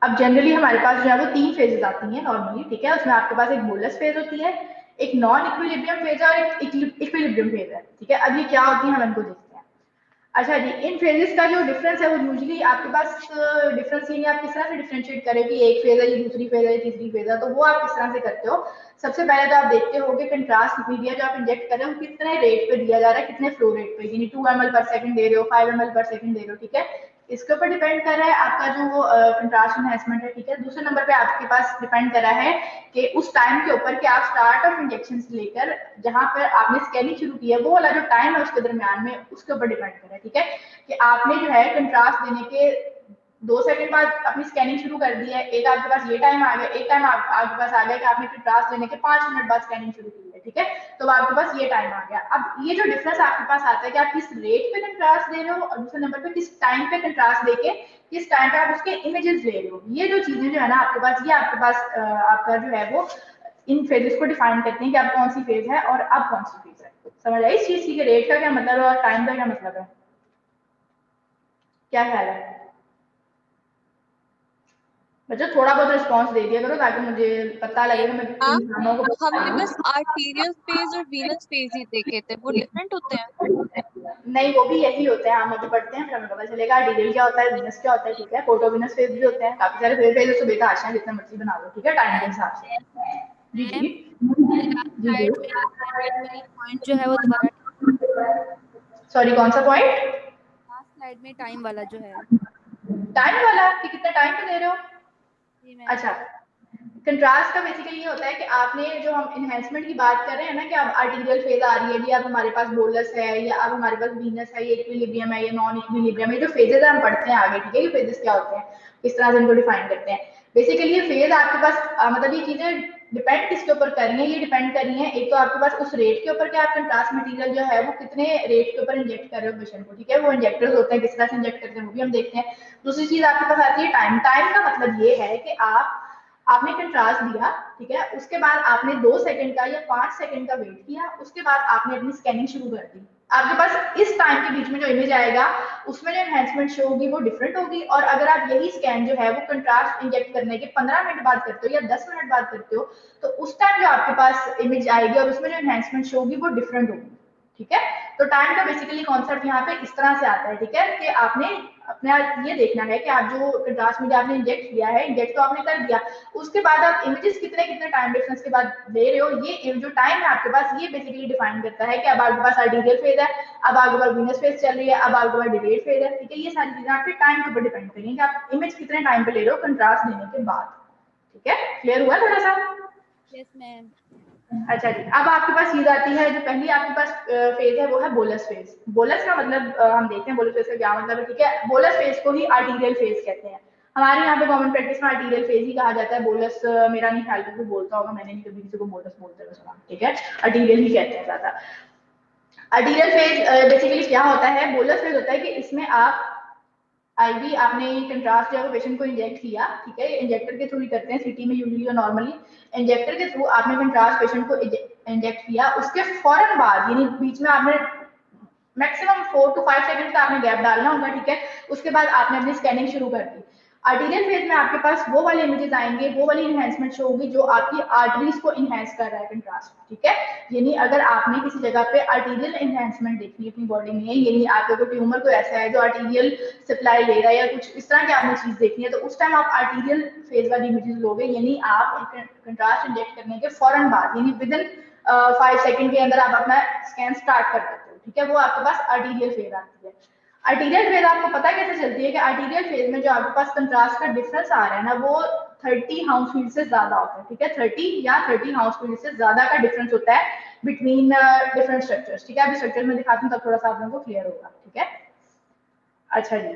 अब जनरली हमारे पास जो है वो 3 फेजेस आती हैं नॉर्मली, ठीक है। उसमें आपके पास एक बोलस फेज होती है, एक नॉन इक्विलिब्रियम फेज है और एक इक्विलिब्रियम फेज है, ठीक है। अब ये क्या होती है हम इनको देखते हैं। अच्छा जी, इन फेजेस का जो डिफरेंस है वो यूजुअली आपके पास डिफरेंस ये नहीं, आप किस तरह से डिफरेंशिएट करें कि एक फेज है, ये दूसरी फेज है, तीसरी फेज है, तो वो आप किस तरह से करते हो। सबसे पहले तो आप देखते हो कि कंट्रास्ट मीडिया जो आप इंजेक्ट कर रहे हो कितने रेट पे दिया जा रहा है, कितने फ्लो रेट पे, यानी 2 ml पर सेकंड दे रहे हो, 5 ml पर सेकंड दे रहे हो, ठीक है। इसके ऊपर डिपेंड कर रहा है आपका जो वो कंट्रास्ट एनहांसमेंट है, ठीक है। दूसरे नंबर पे आपके पास डिपेंड कर रहा है कि उस टाइम के ऊपर कि आप स्टार्ट ऑफ इंजेक्शन से लेकर जहां पर आपने स्कैनिंग शुरू की है वो वाला जो टाइम है उसके दरमियान में, उसके ऊपर डिपेंड कर रहा है, ठीक है। कि आपने जो है कंट्रास्ट देने के 2 सेकंड बाद अपनी स्कैनिंग शुरू कर दी है, एक आपके पास ये टाइम आ गया, एक टाइम आपके पास आ गया कि आपने कंट्रास्ट देने के 5 मिनट बाद स्कैनिंग शुरू की है, ठीक है। तो आपके पास ये टाइम आ गया। अब ये जो डिफरेंस आपके पास आता है कि आप किस रेट पे कंट्रास्ट दे रहे हो और दूसरे नंबर पे किस टाइम पे कंट्रास्ट देके किस टाइम पे आप उसके इमेजेस ले रहे हो, ये जो चीजें जो है ना आपके पास, ये आपके पास आपका जो है वो इन फेजेस को डिफाइन करते हैं कि अब कौन सी फेज है और अब कौन सी फेज है। समझ आई इस चीज की रेट का क्या मतलब है और टाइम का क्या मतलब है? क्या ख्याल है बच्चों? थोड़ा बहुत रिस्पांस दे दिया करो ताकि मुझे पता लगे कि मैं इंसानों को हमने बस आर्टीरियल फेज और वीनस फेज ही देखे थे, वो डिफरेंट होते हैं? नहीं, वो भी यही होते हैं, हम अभी पढ़ते हैं फिर हमें पता चलेगा आर्टीरियल क्या होता है, वीनस क्या होता है, ठीक है। पोर्टोवीनस फेज भी होते हैं, काफी सारे फेज तो बेटा आशा जितना मर्जी बना लो, ठीक है, टाइम के हिसाब से। जी जी जी पॉइंट जो है वो दोबारा, सॉरी कौन सा पॉइंट? लास्ट स्लाइड में टाइम वाला जो है, टाइम वाला कि कितना टाइम पे दे रहे हो? जी मैम। अच्छा, कंट्रास्ट का बेसिकली ये होता है कि आपने जो हम इन्हेंसमेंट की बात कर रहे हैं ना कि अब आर्टिफिशियल फेज आ रही है जी, अब हमारे पास बोलस है या अब हमारे पास वीनस है, ये इक्विलिब्रियम है, ये नॉन इक्विलिब्रियम है, जो फेजेस हम पढ़ते हैं आगे, ठीक है, ये फेजेस क्या होते हैं, किस तरह से इनको डिफाइन करते हैं। बेसिकली ये फेज आपके पास मतलब ये चीजें डिपेंड किसके ऊपर कर रही है, ये डिपेंड कर रही है एक तो आपके पास उस रेट के ऊपर कि आप कंट्रास्ट मटेरियल जो है वो कितने रेट के ऊपर इंजेक्ट कर रहे हो पेशेंट को, ठीक है, वो इंजेक्टर्स होते हैं किस तरह से इंजेक्ट करते हैं वो भी हम देखते हैं। दूसरी चीज आपके पास आती है टाइम। टाइम का मतलब ये है कि आपने कंट्रास्ट दिया, ठीक है, उसके बाद आपने 2 सेकंड का या 5 सेकंड का वेट किया, उसके बाद आपने अपनी स्कैनिंग शुरू कर दी। आपके पास इस टाइम के बीच में जो इमेज आएगा उसमें जो एनहांसमेंट शो होगी वो डिफरेंट होगी, और अगर आप यही स्कैन जो है वो कंट्रास्ट इंजेक्ट करने के 15 मिनट बाद करते हो या 10 मिनट बाद करते हो तो उस टाइम जो आपके पास इमेज आएगी और उसमें जो एनहांसमेंट शो होगी वो डिफरेंट होगी, ठीक है। तो टाइम का बेसिकली कॉन्सेप्ट यहाँ पे इस तरह से आता है, ठीक है, कि आपने अपना ये देखना है कि आप जो कंट्रास्ट मीडिया आपने इंजेक्ट किया है, इंजेक्ट तो आपने कर दिया, उसके बाद आप इमेजेस कितने कितने टाइम डिफरेंस के बाद ले रहे हो, ये जो टाइम है आपके पास ये बेसिकली डिफाइन करता है कि अब आपके पास आर्टिफिशियल फेज है, अब आपके पास वीनस फेज चल रही है, अब आपके पास डिलेड फेज है, ठीक है। ये सारी चीजें आपके टाइम के ऊपर डिपेंड करेंगी कि आप इमेज कितने टाइम पे ले रहे हो कंट्रास्ट देने के बाद, ठीक है। क्लियर हुआ थोड़ा सा? Yes ma'am. अच्छा जी, अब आपके पास चीज आती है जो पहली आपके पास फेज है वो है बोलस फेज। बोलस का मतलब हम देखते हैं बोलस फेज का क्या मतलब है, ठीक है। बोलस फेज को ही आर्टीरियल फेज कहते हैं। हमारे यहाँ पे कॉमन प्रैक्टिस में आर्टीरियल फेज ही कहा जाता है। बोलस मेरा नहीं ख्याल कोई बोलता होगा, मैंने नहीं कभी किसी को बोलस बोलते हुए सुना, ठीक है, आर्टीरियल ही कहते हैं ज्यादा। आर्टीरियल फेज बेसिकली क्या होता है, बोलस फेज होता है कि इसमें आप आईवी आपने कंट्रास्ट जो है पेशेंट को इंजेक्ट किया, ठीक है, इंजेक्टर के थ्रू ही करते हैं सिटी में यूजुअली और नॉर्मली। इंजेक्टर के थ्रू आपने कंट्रास्ट पेशेंट को इंजेक्ट किया, उसके फौरन बाद यानी बीच में आपने मैक्सिमम 4 to 5 सेकंड का आपने गैप डालना होगा, ठीक है। उसके बाद आपने अपनी स्कैनिंग शुरू कर दी। आर्टीरियल फेज में आपके पास वो वाले इमेजेस आएंगे, वो वाली इनहेंसमेंट शो होगी जो आपकी आर्टरीज को इनहेंस कर रहा है कंट्रास्ट, ठीक है। यानी अगर आपने किसी जगह पे आर्टीरियल इनहेंसमेंट देखनी है अपनी बॉडी में, यानी आपका कोई ट्यूमर कोई ऐसा है जो आर्टीरियल सप्लाई ले रहा है या कुछ इस तरह की आपने चीज देखनी है, तो उस टाइम आप आर्टीरियल फेज वाली इमेजेस लोगे, यानी आप कंट्रास्ट इंजेक्ट करने के फौरन बाद यानी विद इन 5 सेकंड के अंदर आप अपना स्कैन स्टार्ट कर सकते हो, ठीक है। वो आपके पास आर्टीरियल फेज आती है। आर्टीरियल फेज आपको पता कैसे चलती है कि आर्टीरियल फेज में जो आपके पास कंट्रास्ट का डिफरेंस आ रहा है ना वो 30 हाउस फील्ड से ज्यादा होता है, ठीक है। 30 या 30 हाउस फील्ड से ज्यादा का डिफरेंस होता है बिटवीन डिफरेंट स्ट्रक्चर्स, ठीक है। अभी स्ट्रक्चर में दिखाती हूँ तब थोड़ा सा आप लोगों को क्लियर होगा, ठीक है। अच्छा जी,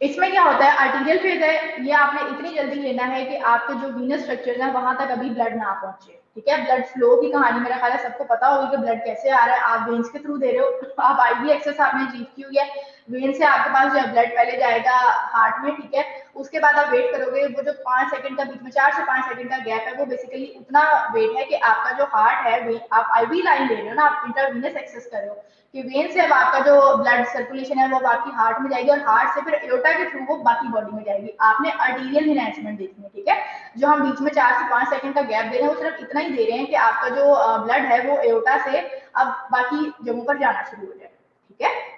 इसमें क्या होता है, आर्टीरियल फेज है, ये आपने इतनी जल्दी लेना है कि आपके जो वीनस स्ट्रक्चर है वहां तक अभी ब्लड ना पहुंचे, ठीक है। ब्लड फ्लो की कहानी मेरा ख्याल है सबको पता होगी कि ब्लड कैसे आ रहा है, आप वेन्स के थ्रू दे रहे हो, आप आईवी एक्सेस आपने अचीव की हुई है, वेन से आपके पास जो ब्लड पहले जाएगा हार्ट में, ठीक है, उसके बाद आप वेट करोगे, वो जो 5 सेकंड का बीच में 4 से 5 सेकंड का गैप है वो बेसिकली उतना वेट है कि आपका जो हार्ट है, आप आईवी लाइन ले रहे हो ना, आप इंट्रावीनस एक्सेस कर रहे हो कि वेन से अब आपका जो ब्लड सर्कुलेशन है वो आपकी हार्ट में जाएगी और हार्ट से फिर एओर्टा के थ्रू वो बाकी बॉडी में जाएगी। आपने आर्टीरियल इनहेंसमेंट देखनी है, ठीक है। जो हम बीच में 4 से 5 सेकंड का गैप दे रहे हैं वो सिर्फ इतना ही दे रहे हैं कि आपका जो ब्लड है वो एओर्टा से अब बाकी जगहों पर जाना शुरू हो जाए, ठीक है।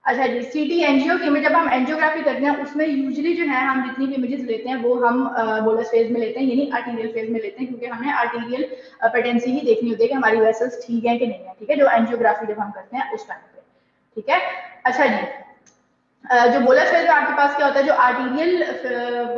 अच्छा जी, सीटी एंजियो की इमेज जब हम एंजियोग्राफी करते हैं उसमें यूजुअली जो है हम जितनी भी इमेजेस लेते हैं वो हम बोलस फेज में लेते हैं, यानी आर्टीरियल फेज में लेते हैं, क्योंकि हमने आर्टीरियल पेटेंसी ही देखनी होती है कि हमारी वेसल्स ठीक है कि नहीं है, ठीक है, जो एंजियोग्राफी जब हम करते हैं उस टाइम पे, ठीक है। अच्छा जी, जो बोलस फेज में आपके पास क्या होता है, जो आर्टीरियल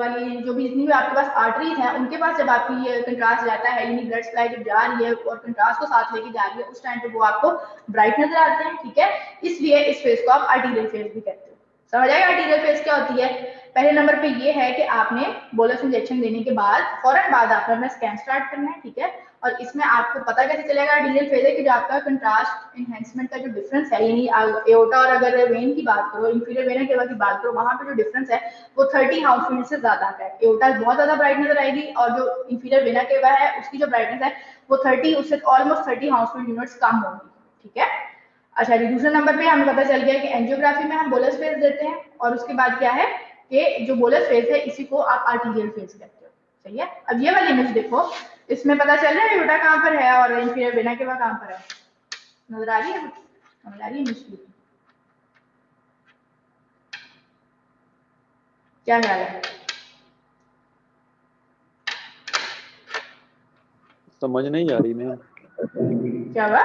वाली जो भी जितनी भी आपके पास आर्टरीज हैं उनके पास जब आपकी ये कंट्रास्ट जाता है, यानी ब्लड सप्लाई जब जा रही है और कंट्रास्ट को साथ लेके जा रही है, उस टाइम पे वो आपको ब्राइट नजर आते हैं, ठीक है। इसलिए इस फेज को आप आर्टीरियल फेज भी कहते हो। समझ आएगा आर्टीरियल फेज क्या होती है? पहले नंबर पे ये है कि आपने बोलस इंजेक्शन देने के बाद फौरन बाद आपने अपना स्कैन स्टार्ट करना है, ठीक है। और इसमें आपको पता कैसे चलेगा आर्टीरियल फेज है कि जो आपका कंट्रास्ट इनहेंसमेंट का जो डिफरेंस है, यानी एओर्टा और अगर वेन की बात करो, इंफीरियर वेना की बात करो, वहां पे जो डिफरेंस है वो 30 हाउस फील्ड से ज्यादा है। एओर्टा बहुत ज्यादा ब्राइट नजर आएगी और जो इंफीरियर वेना के है उसकी जो ब्राइटनेस है वो 30 उससे ऑलमोस्ट 30 हाउस फील्ड यूनिट्स कम होगी, ठीक है। अच्छा जी, दूसरे नंबर पे हमें पता चल गया कि एंजियोग्राफी में हम बोलस फेज देते हैं और उसके बाद क्या है कि जो बोलस फेज है इसी को आप आर्टीरियल फेज कहते हो, सही है। अब ये वाली इमेज देखो, इसमें पता चल रहा है एओर्टा कहाँ पर है और इंफीरियर वेना के कहाँ पर है, नजर आ रही है? नजर आ रही है इमेज क्या ख्याल है? समझ नहीं आ रही मैम, क्या हुआ?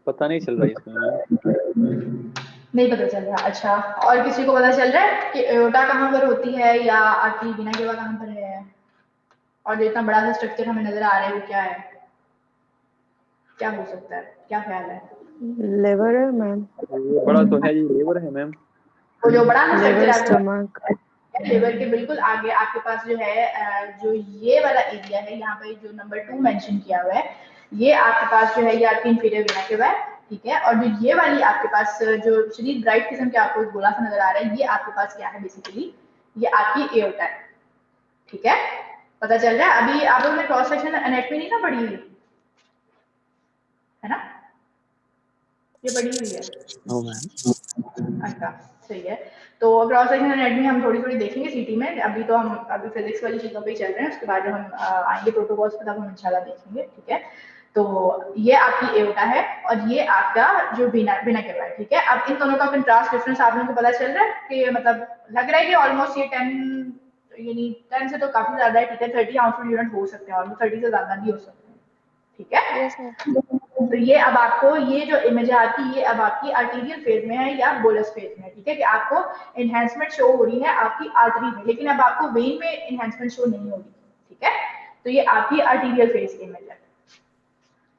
पता नहीं चल रहा इसमें मैम। नहीं पता चल रहा। अच्छा, और किसी को पता चल रहा है कि एओर्टा कहाँ पर होती है या आर्टरी वीना केवा कहाँ पर है, और जो इतना बड़ा सा स्ट्रक्चर हमें नजर आ रहा है वो क्या है, क्या हो सकता है, क्या ख्याल है? लिवर है मैम, ये बड़ा तो है, ये लेवर है मैम। वो जो बड़ा सा लिवर स्ट्रक्चर स्टमक। लिवर के बिल्कुल आगे आपके पास जो है जो ये वाला एरिया है, यहाँ पे जो नंबर 2 मेंशन किया हुआ है, ये आपके पास जो है ये आपकी इंफीरियर वीना केवा है, ठीक है। और जो ये वाली आपके पास जो शरीर ब्राइट किस्म के आपको गोला सा नजर आ रहा है, ये आपके पास क्या है, बेसिकली ये आपकी एओर्टा है, ठीक है। पता चल रहा है? अभी आप लोगों ने क्रॉस सेक्शन एनाटॉमी नहीं ना पढ़ी है ना, ये पढ़ी हुई है? No ma'am. अच्छा, सही है। तो क्रॉस सेक्शन एनाटॉमी हम थोड़ी थोड़ी देखेंगे सीटी में, अभी तो हम अभी फिजिक्स वाली चीजों पे ही चल रहे हैं, उसके बाद जो हम आएंगे प्रोटोकॉल्स पे तब हम इंशाल्लाह देखेंगे, ठीक है। तो ये आपकी एओर्टा है और ये आपका जो वीना केवा है, ठीक है। अब इन दोनों का कंट्रास्ट डिफरेंस आप लोगों को पता चल रहा है कि मतलब लग रहा है कि ऑलमोस्ट ये 10 यानी 10 से तो काफी ज्यादा है, ठीक है। 30 आउंस यूनिट हो सकते हैं और 30 से ज्यादा भी हो सकते हैं, ठीक है। Yes ma'am. तो ये अब आपको ये जो इमेज है आपकी, ये अब आपकी आर्टीरियल फेज में है या बोलस फेज में है, ठीक है। कि आपको एनहेंसमेंट शो हो रही है आपकी आर्टरी में, लेकिन अब आपको वेन में एनहेंसमेंट शो नहीं होगी, ठीक है। तो ये आपकी आर्टीरियल फेज की इमेज है।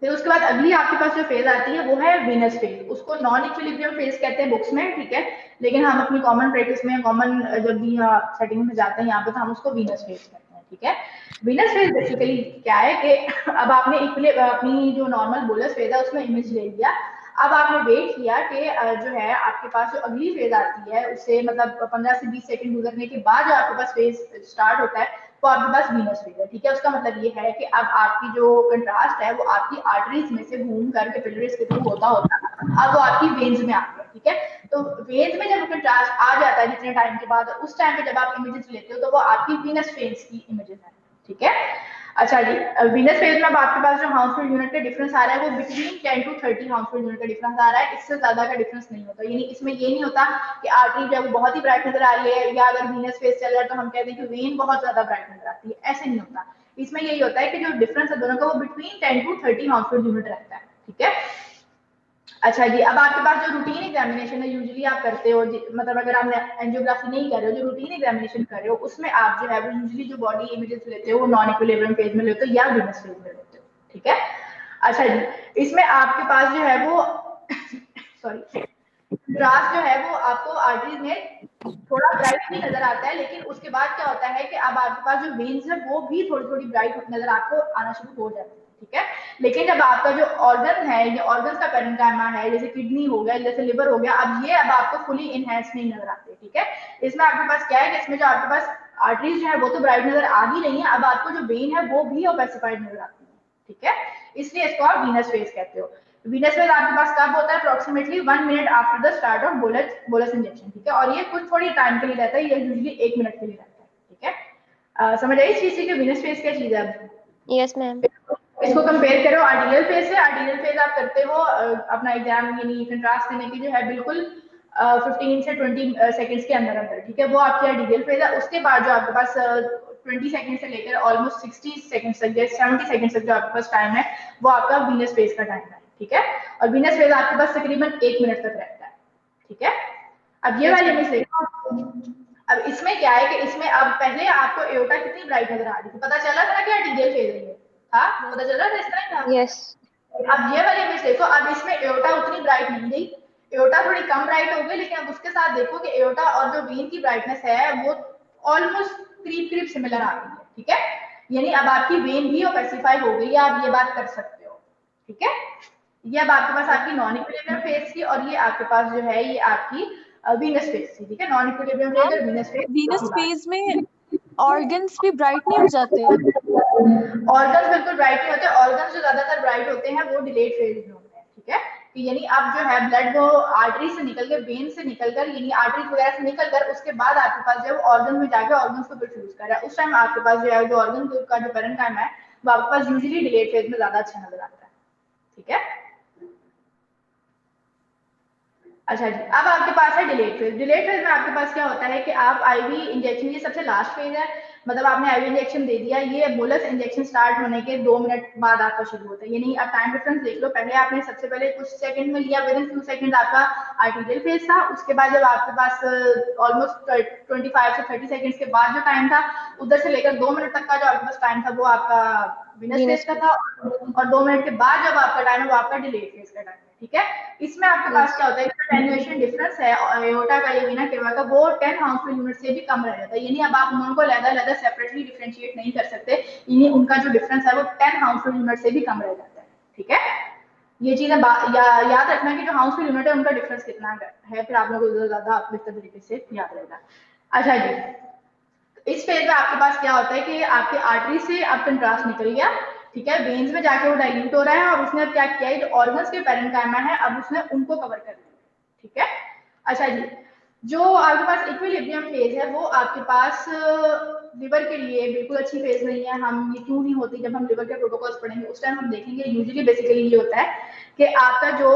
फिर उसके बाद अगली आपके पास जो फेज आती है वो है वीनस फेज, उसको नॉन इक्विलिब्रियम फेज कहते हैं बुक्स में, ठीक है। लेकिन हम अपनी कॉमन प्रैक्टिस में कॉमन जब भी सेटिंग में जाते हैं यहाँ पे, तो हम उसको वीनस फेज कहते हैं, ठीक है। वीनस फेज बेसिकली क्या है कि अब आपने अपनी जो नॉर्मल बोलस फेज है उसमें इमेज ले लिया, अब आपने वेट किया कि जो है आपके पास जो अगली फेज आती है उससे मतलब 15 से 20 सेकंड गुजरने के बाद जो आपके पास फेज स्टार्ट होता है वो आपके पास वीनस फेज है, ठीक है। उसका मतलब ये है कि अब आपकी जो कंट्रास्ट है वो आपकी आर्टरीज में से घूम कर कैपिलरीज के थ्रू होता अब वो आपकी वेन्स में आ गया, ठीक है। तो वेन्स में जब कंट्रास्ट आ जाता है जितने टाइम के बाद, उस टाइम पे जब आप इमेजेस लेते हो तो वो आपकी वीनस फेज की इमेजेस है, ठीक है। अच्छा जी, वीनस फेज में अब आपके पास जो हाउसफुल यूनिट का डिफरेंस आ रहा है वो बिटवीन 10 to 30 हाउसफुल यूनिट का डिफरेंस आ रहा है, इससे ज्यादा का डिफरेंस नहीं होता। यानी इसमें ये नहीं होता कि आर्टरी जो है वो बहुत ही ब्राइट नजर आ रही है, या अगर वीनस फेज चल रहा है तो हम कहते हैं कि वेन बहुत ज्यादा ब्राइट नजर आती है, ऐसे नहीं होता। इसमें यही होता है कि जो डिफरेंस है दोनों का वो बिटवीन 10 to 30 हाउसफुल यूनिट रहता है, ठीक है। अच्छा जी, अब आपके पास जो रूटीन एग्जामिनेशन है यूजुअली आप करते हो, मतलब अगर आप एंजियोग्राफी नहीं कर रहे हो, जो रूटीन एग्जामिनेशन कर रहे हो उसमें आप जो है वो यूजुअली जो बॉडी इमेजेस लेते हो वो नॉन इक्विलिब्रियम फेज में लेते हो या वीनस फेज में लेते हो, ठीक है। अच्छा जी, इसमें आपके पास जो है वो सॉरी ग्रास जो है वो आपको आर्टरीज में थोड़ा ब्राइट भी नजर आता है, लेकिन उसके बाद क्या होता है कि अब आपके पास जो वेन्स है वो भी थोड़ी थोड़ी ब्राइट नजर आपको आना शुरू हो जाती है, ठीक है। लेकिन जब आपका जो ऑर्गन है, ये ऑर्गन का पैरेन्काइमा है, जैसे किडनी हो गया, जैसे लिवर हो गया, अब आपको फुली इनहेंस नहीं नजर आते, ठीक है। इसमें आपके पास क्या है कि इसमें जो आपके पास आर्टरीज जो है वो तो ब्राइट नजर आ ही रही है, अब आपको जो वेन है वो भी ओपेसिफाइड नजर आती है, ठीक है। इसलिए इसको आप वीनस फेज कहते हो। वीनस फेज आपके पास कब होता है? Approximately 1 minute after the start of bolus injection, ठीक है। और ये कुछ थोड़ी टाइम के लिए रहता है, ये यूजुअली 1 मिनट के लिए रहता है, ठीक है। समझ आई इस चीज से कि वीनस फेज क्या चीज है? Yes ma'am. इसको कंपेयर करो आर्टीरियल फेज से। आर्टीरियल फेज आप करते हो अपना एग्जाम यानी कंट्रास्ट देने की जो है बिल्कुल 15 से 20 सेकंड्स के अंदर अंदर, ठीक है। वो आपकी आर्टीरियल फेज है। उसके बाद जो आपके पास 20 सेकंड से लेकर ऑलमोस्ट 60 सेकंड तक, 70 सेकंड तक जो आपके पास टाइम है वो आपका वीनस फेज का टाइम है, ठीक है। और वीनस फेज आपके पास तकरीबन 1 मिनट तक रहता है, ठीक है। अब ये वाली इमेज देखो, अब इसमें क्या है कि इसमें अब पहले आपको एओर्टा कितनी ब्राइट नजर आ रही थी, पता चला था कि आर्टीरियल फेज है, हाँ पता चल रहा था इस तरह था। यस। अब ये वाली इमेज देखो, अब इसमें एओर्टा उतनी ब्राइट नहीं गई, एओर्टा थोड़ी कम ब्राइट हो गई, लेकिन अब उसके साथ देखो कि एओर्टा और जो वेन की ब्राइटनेस है वो ऑलमोस्ट करीब सिमिलर आ रही है, ठीक है। यानी अब आपकी वेन भी ओपेसिफाई हो गई है, आप ये बात कर सकते हो, ठीक है। ये अब आपके पास आपकी नॉन इक्विलिब्रियम फेज थी और ये आपके पास जो है ये आपकी वीनस फेज थी, ठीक है। नॉन इक्विलिब्रियम फेज और वीनस फेज। वीनस फेज में ऑर्गन्स भी ब्राइट नहीं हो जाते? ऑर्गन्स बिल्कुल ब्राइट नहीं होते, ऑर्गन्स जो ज्यादातर ब्राइट होते हैं वो डिलेड फेज में होते हैं, ठीक है। कि यानी अब जो है ब्लड वो आर्टरी से निकलकर, वेन से निकलकर, यानी आर्टरी वगैरह से निकलकर उसके बाद आपके पास जो है ऑर्गन में जाकर ऑर्गन्स को परफ्यूज कर रहा है, उस टाइम आपके पास जो है जो ऑर्गन का जो पैरेन्काइमा है वो आपके पास यूजुअली डिलेड फेज में ज्यादा अच्छा नजर आता है, ठीक है। अच्छा जी, अब आपके पास है डिलेड फेज। डिलेड फेज में आपके पास क्या होता है कि आप आईवी इंजेक्शन, ये सबसे लास्ट फेज है, मतलब आपने आईवी इंजेक्शन दे दिया, ये बोलस इंजेक्शन स्टार्ट होने के 2 मिनट बाद आपका शुरू होता है। यानी आप टाइम डिफरेंस देख लो, पहले आपने सबसे पहले कुछ सेकंड में लिया, विद इन फ्यू सेकंड आपका आर्टीरियल फेज था। उसके बाद जब आपके पास ऑलमोस्ट 25 से 30 सेकंड्स के बाद जो टाइम था, उधर से लेकर 2 मिनट तक का जो आपके पास टाइम था वो आपका वीनस फेज का था, और 2 मिनट के बाद जब आपका टाइम है वो आपका डिलेड फेज का टाइम है। ठीक है, इसमें आपके पास क्या होता है कि अटेन्युएशन डिफरेंस है एओर्टा का या वीना केवा का, वो 10 हाउसफुल यूनिट से भी कम रह जाता है। यानी अब आप उनको अलग-अलग सेपरेटली डिफरेंशिएट नहीं कर सकते, यानी उनका जो डिफरेंस है वो 10 हाउसफुल यूनिट से भी कम रह जाता है। ठीक है, ये चीजें याद रखना कि जो हाउसफुल यूनिट है उनका डिफरेंस कितना है, फिर आप लोगों को ज्यादा बेहतर तरीके से याद रहेगा। अच्छा जी, इस फेज में आपके पास क्या होता है कि आपके आर्टरी से अब कंट्रास्ट निकल गया, ठीक है, वेन्स में जाके वो डाइल्यूट हो रहा है, और उसने अब क्या किया है, जो ऑर्गन्स के पैरेन्काइमा है अब उसने उनको कवर कर दिया। ठीक है, अच्छा जी, जो आपके पास इक्विलिब्रियम फेज है वो आपके पास लिवर के लिए बिल्कुल अच्छी फेज नहीं है। हम ये क्यों नहीं होती, जब हम लिवर के प्रोटोकॉल्स पढ़ेंगे उस टाइम हम देखेंगे। यूजुअली बेसिकली ये होता है कि आपका जो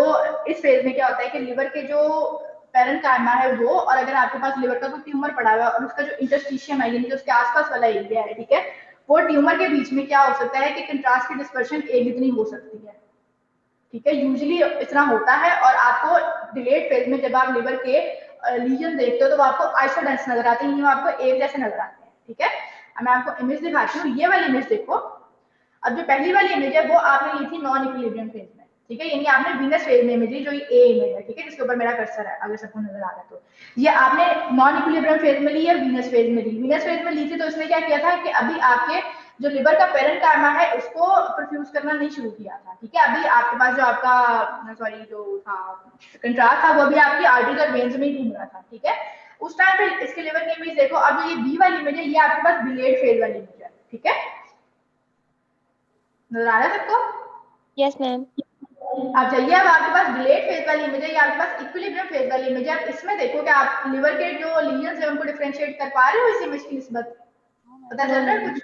इस फेज में क्या होता है कि लिवर के जो पैरेन्काइमा है वो, और अगर आपके पास लिवर का कोई ट्यूमर पड़ा हुआ है और उसका जो इंटरस्टिशियम है यानी कि उसके आसपास वाला एरिया है, ठीक है, वो ट्यूमर के बीच में क्या हो सकता है कि कंट्रास्ट की डिस्पर्शन एक जितनी हो सकती है। ठीक है, यूजुअली इतना होता है, और आपको डिलेड फेज में जब आप लिवर के लीजन देखते हो तो वो आपको आइसोडेंस नजर आते हैं, वो आपको एक जैसे नजर आते हैं। ठीक है, अब मैं आपको इमेज दिखाती हूँ, ये वाली इमेज देखो। अब जो पहली वाली इमेज है वो आपने ली थी नॉन इक्विलिब्रियम फेज में, ठीक है, यानी आपने वीनस फेज में इमेज ली, जो ये ए इमेज है, ठीक है, जिसके ऊपर मेरा कर्सर है, अगर सबको नजर आ रहा है तो। ये आपने नॉन इक्विलिब्रियम फेज में ली या वीनस फेज में ली? वीनस फेज में ली थी तो इसने क्या किया था कि अभी आपके जो लिवर का पैरेन्काइमा है उसको परफ्यूज करना नहीं शुरू किया था। ठीक है, अभी आपके पास जो आपका जो था कंट्रास्ट था वो अभी आपकी आर्टरीज और वेन्स में ही घूम रहा था। ठीक है, उस टाइम पे इसके लिवर की इमेज देखो। अब ये बी वाली इमेज है, ये आपके पास डिलेड फेज वाली इमेज है। ठीक है, नजर आ रहा है सबको? Yes ma'am. अब चाहिए, अब आपके पास डिलेड फेज वाली इमेज है, या आपके पास इक्विलिब्रियम फेज वाली इमेज है। अब इसमें देखो कि आप लिवर के जो लीजन्स है उनको डिफरेंशिएट कर पा रहे हो इस इमेज की निस्बत? पता चल रहा है कुछ?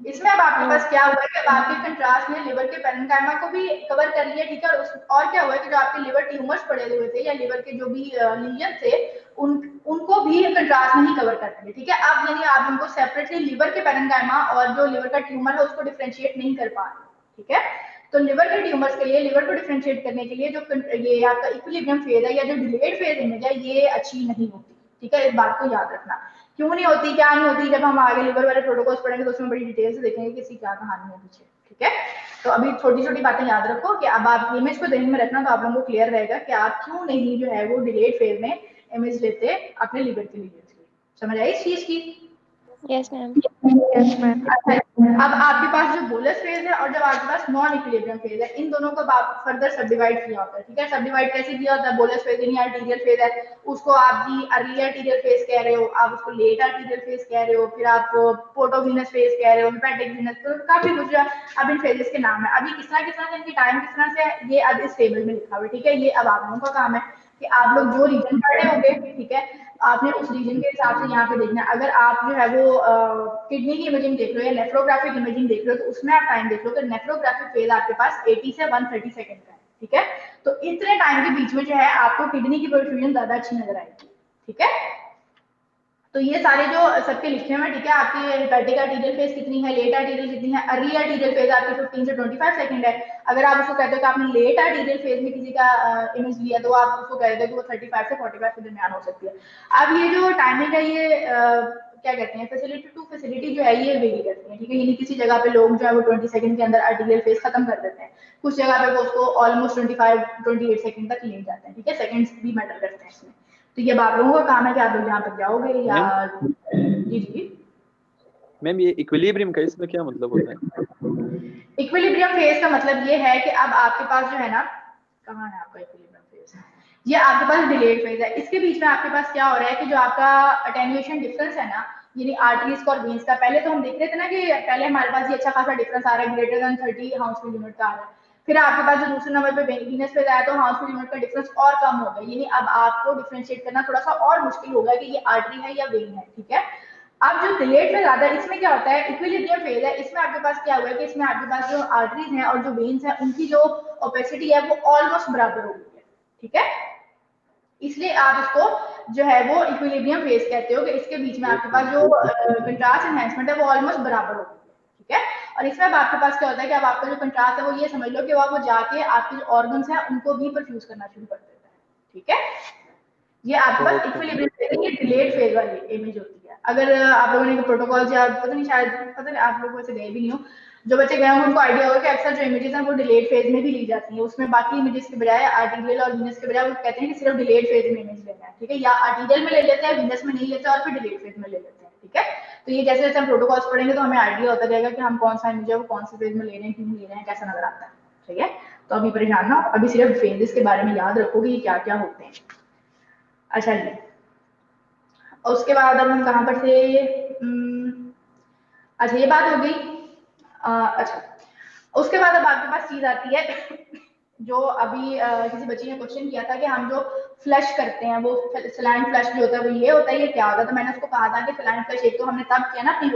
इसमें अब आपके पास क्या हुआ है कि अब आपके कंट्रास्ट ने लिवर के पैरेन्काइमा को भी कवर कर लिया। ठीक है, और क्या हुआ है कि जो आपके लिवर ट्यूमर्स पड़े हुए थे या लिवर के जो भी लीजन थे उनको भी कंट्रास्ट नहीं कवर कर पाए। ठीक है, अब यानी आप उनको सेपरेटली लिवर के पैरेन्काइमा और जो लिवर का ट्यूमर है उसको डिफरेंशिएट नहीं कर पा रहे। ठीक है, तो लिवर के ट्यूमर्स के लिए, लिवर को डिफरेंशिएट करने के लिए जो ये आपका इक्विलिब्रियम फेज है या जो डिलेड फेज इमेज है ये अच्छी नहीं होती। ठीक है, इस बात को याद रखना। क्यों नहीं होती, क्या नहीं होती, जब हम आगे लिवर वाले प्रोटोकॉल्स पढ़ेंगे तो उसमें बड़ी डिटेल से देखेंगे कि इसकी क्या कहानी है पीछे। ठीक है, तो अभी छोटी छोटी बातें याद रखो कि अब आप इमेज को ध्यान में रखना तो आप लोगों को क्लियर रहेगा कि आप क्यों नहीं जो है वो डिलेड फेज में इमेज लेते अपने लिवर के लिए। समझ आई इस चीज की? Yes ma'am. Yes ma'am. अब आपके पास जो बोलस फेज है और जब आपके पास नॉन इक्विलिब्रियम फेज है, इन दोनों को आप फर्दर सब डिवाइड किया होता है। ठीक है, सब डिवाइड कैसे किया होता है? बोलस फेज यानी आर्टीरियल फेज है, उसको आप जी अर्ली आर्टीरियल फेज कह रहे हो, आप उसको लेट आर्टीरियल फेज कह रहे हो, फिर आप पोर्टोवीनस फेज कह रहे हो, हेपेटिक वीनस, तो काफी कुछ अब इन फेजेस के नाम है। अभी किस तरह से इनकी टाइम किस तरह से है ये अब इस टेबल में लिखा हुआ है। ठीक है, ये अब आप लोगों का काम है कि आप लोग जो रीजन पढ़ रहे होंगे, ठीक है, आपने उस रीजन के हिसाब से यहाँ पे देखना है। अगर आप जो है वो किडनी की इमेजिंग देख रहे हो या नेफ्रोग्राफिक इमेजिंग देख रहे हो तो उसमें आप टाइम देख लो कि नेफ्रोग्राफिक फेज आपके पास 80 से 130 सेकंड का है। ठीक है, तो इतने टाइम के बीच में जो है आपको किडनी की परफ्यूजन ज्यादा अच्छी नजर आएगी। ठीक है, तो ये सारे जो सबके लिखे हुए हैं। ठीक है, आपकी हेपेटिक आर्टीरियल फेज कितनी है, लेट आर्टीरियल कितनी है, अर्ली आर्टीरियल फेज आपकी 15 से 25 सेकंड है। अगर आप उसको कहते हो कि आपने लेट आर्टीरियल फेज में किसी का इमेज लिया तो आप उसको कहते हो कि वो 35 से 45 के दरमियान हो सकती है। अब ये जो टाइमिंग है ये क्या कहते हैं, फैसिलिटी टू फैसिलिटी जो है ये वेरी करती है। ठीक है, यानी किसी जगह पे लोग जो है वो 20 सेकंड के अंदर आर्टीरियल फेज खत्म कर देते हैं, कुछ जगह पे वो उसको ऑलमोस्ट 25-28 सेकंड तक ले जाते हैं। ठीक है, सेकंड्स भी मैटर करते हैं इसमें। तो ये आप लोगों का काम है कि आप लोग जहाँ तक जाओगे या जी जी मैम ये इक्विलिब्रियम का इसमें क्या मतलब होता है? इक्विलिब्रियम फेज का मतलब ये है कि अब आपके पास जो है ना, कहाँ है आपका इक्विलिब्रियम फेज, ये आपके पास डिलेड फेज है। इसके बीच में आपके पास क्या हो रहा है कि जो आपका अटेन्युएशन डिफरेंस है ना, यानी आर्टरीज का और वेन्स का, पहले तो हम देख रहे थे ना कि पहले हमारे पास ये अच्छा खासा डिफरेंस आ रहा है, ग्रेटर देन 30 हाउसफुल यूनिट का आ रहा है। फिर आपके पास जो दूसरे नंबर पे वीनस फेज आया तो हाउसफुल यूनिट का डिफरेंस और कम हो गया, यानी अब आपको डिफरेंशिएट करना थोड़ा सा और मुश्किल होगा कि ये आर्टरी है या वेन है। ठीक है, अब जो डिलेड फेज आता है इसमें क्या होता है, इक्विलिब्रियम फेज है, इसमें आपके पास क्या हुआ है कि इसमें आपके पास जो आर्टरीज हैं और जो वेन्स हैं उनकी जो ओपेसिटी है वो ऑलमोस्ट बराबर हो गई है। ठीक है, इसलिए आप इसको जो है वो इक्विलिब्रियम फेज कहते हो कि इसके बीच में आपके पास जो कंट्रास्ट एनहांसमेंट है वो ऑलमोस्ट बराबर हो गई है। ठीक है, और इसमें अब आपके पास क्या होता है कि अब आपका जो कंट्रास्ट है वो ये समझ लो कि वो जाके आपके जो ऑर्गन्स हैं उनको भी परफ्यूज करना शुरू कर देता है। ठीक है, ये आपके पास इक्विलिब्रियम ये डिलेड फेज वाली इमेज होती है। अगर आप लोगों ने प्रोटोकॉल या पता नहीं, शायद पता नहीं, आप लोग वैसे गए भी नहीं हो, जो बच्चे गए होंगे उनको आइडिया होगा कि अक्सर जो इमेजेस हैं वो डिलेड फेज में भी ली जाती हैं। उसमें बाकी इमेजेस के बजाय आर्टिरियल और वीनस के बजाय वो कहते हैं कि सिर्फ डिलेड फेज में इमेज लेना है, ठीक है, या आर्टिरियल में ले लेते हैं, वीनस में नहीं लेते और फिर डिलेड फेज में ले लेते हैं, ठीक है। तो ये जैसे जैसे हम प्रोटोकॉल्स पढ़ेंगे तो हमें आइडिया होता जाएगा कि हम कौन सा इमेज है वो कौन से फेज में ले रहे हैं, क्यों ले रहे हैं, कैसा नजर आता है, ठीक है। तो अभी परेशान ना, अभी सिर्फ फेजेस के बारे में याद रखो कि क्या क्या होते हैं। अच्छा जी, उसके बाद अब हम कहाँ पर थे? अच्छा ये बात हो गई। अच्छा उसके बाद अब आपके पास चीज आती है जो अभी किसी बच्ची ने क्वेश्चन किया था कि हम जो फ्लश करते हैं वो सलाइन फ्लश जो होता है वो ये होता है, ये क्या होता है? तो मैंने उसको कहा था कि सलाइन फ्लश एक तो हमने तब किया ना अपनी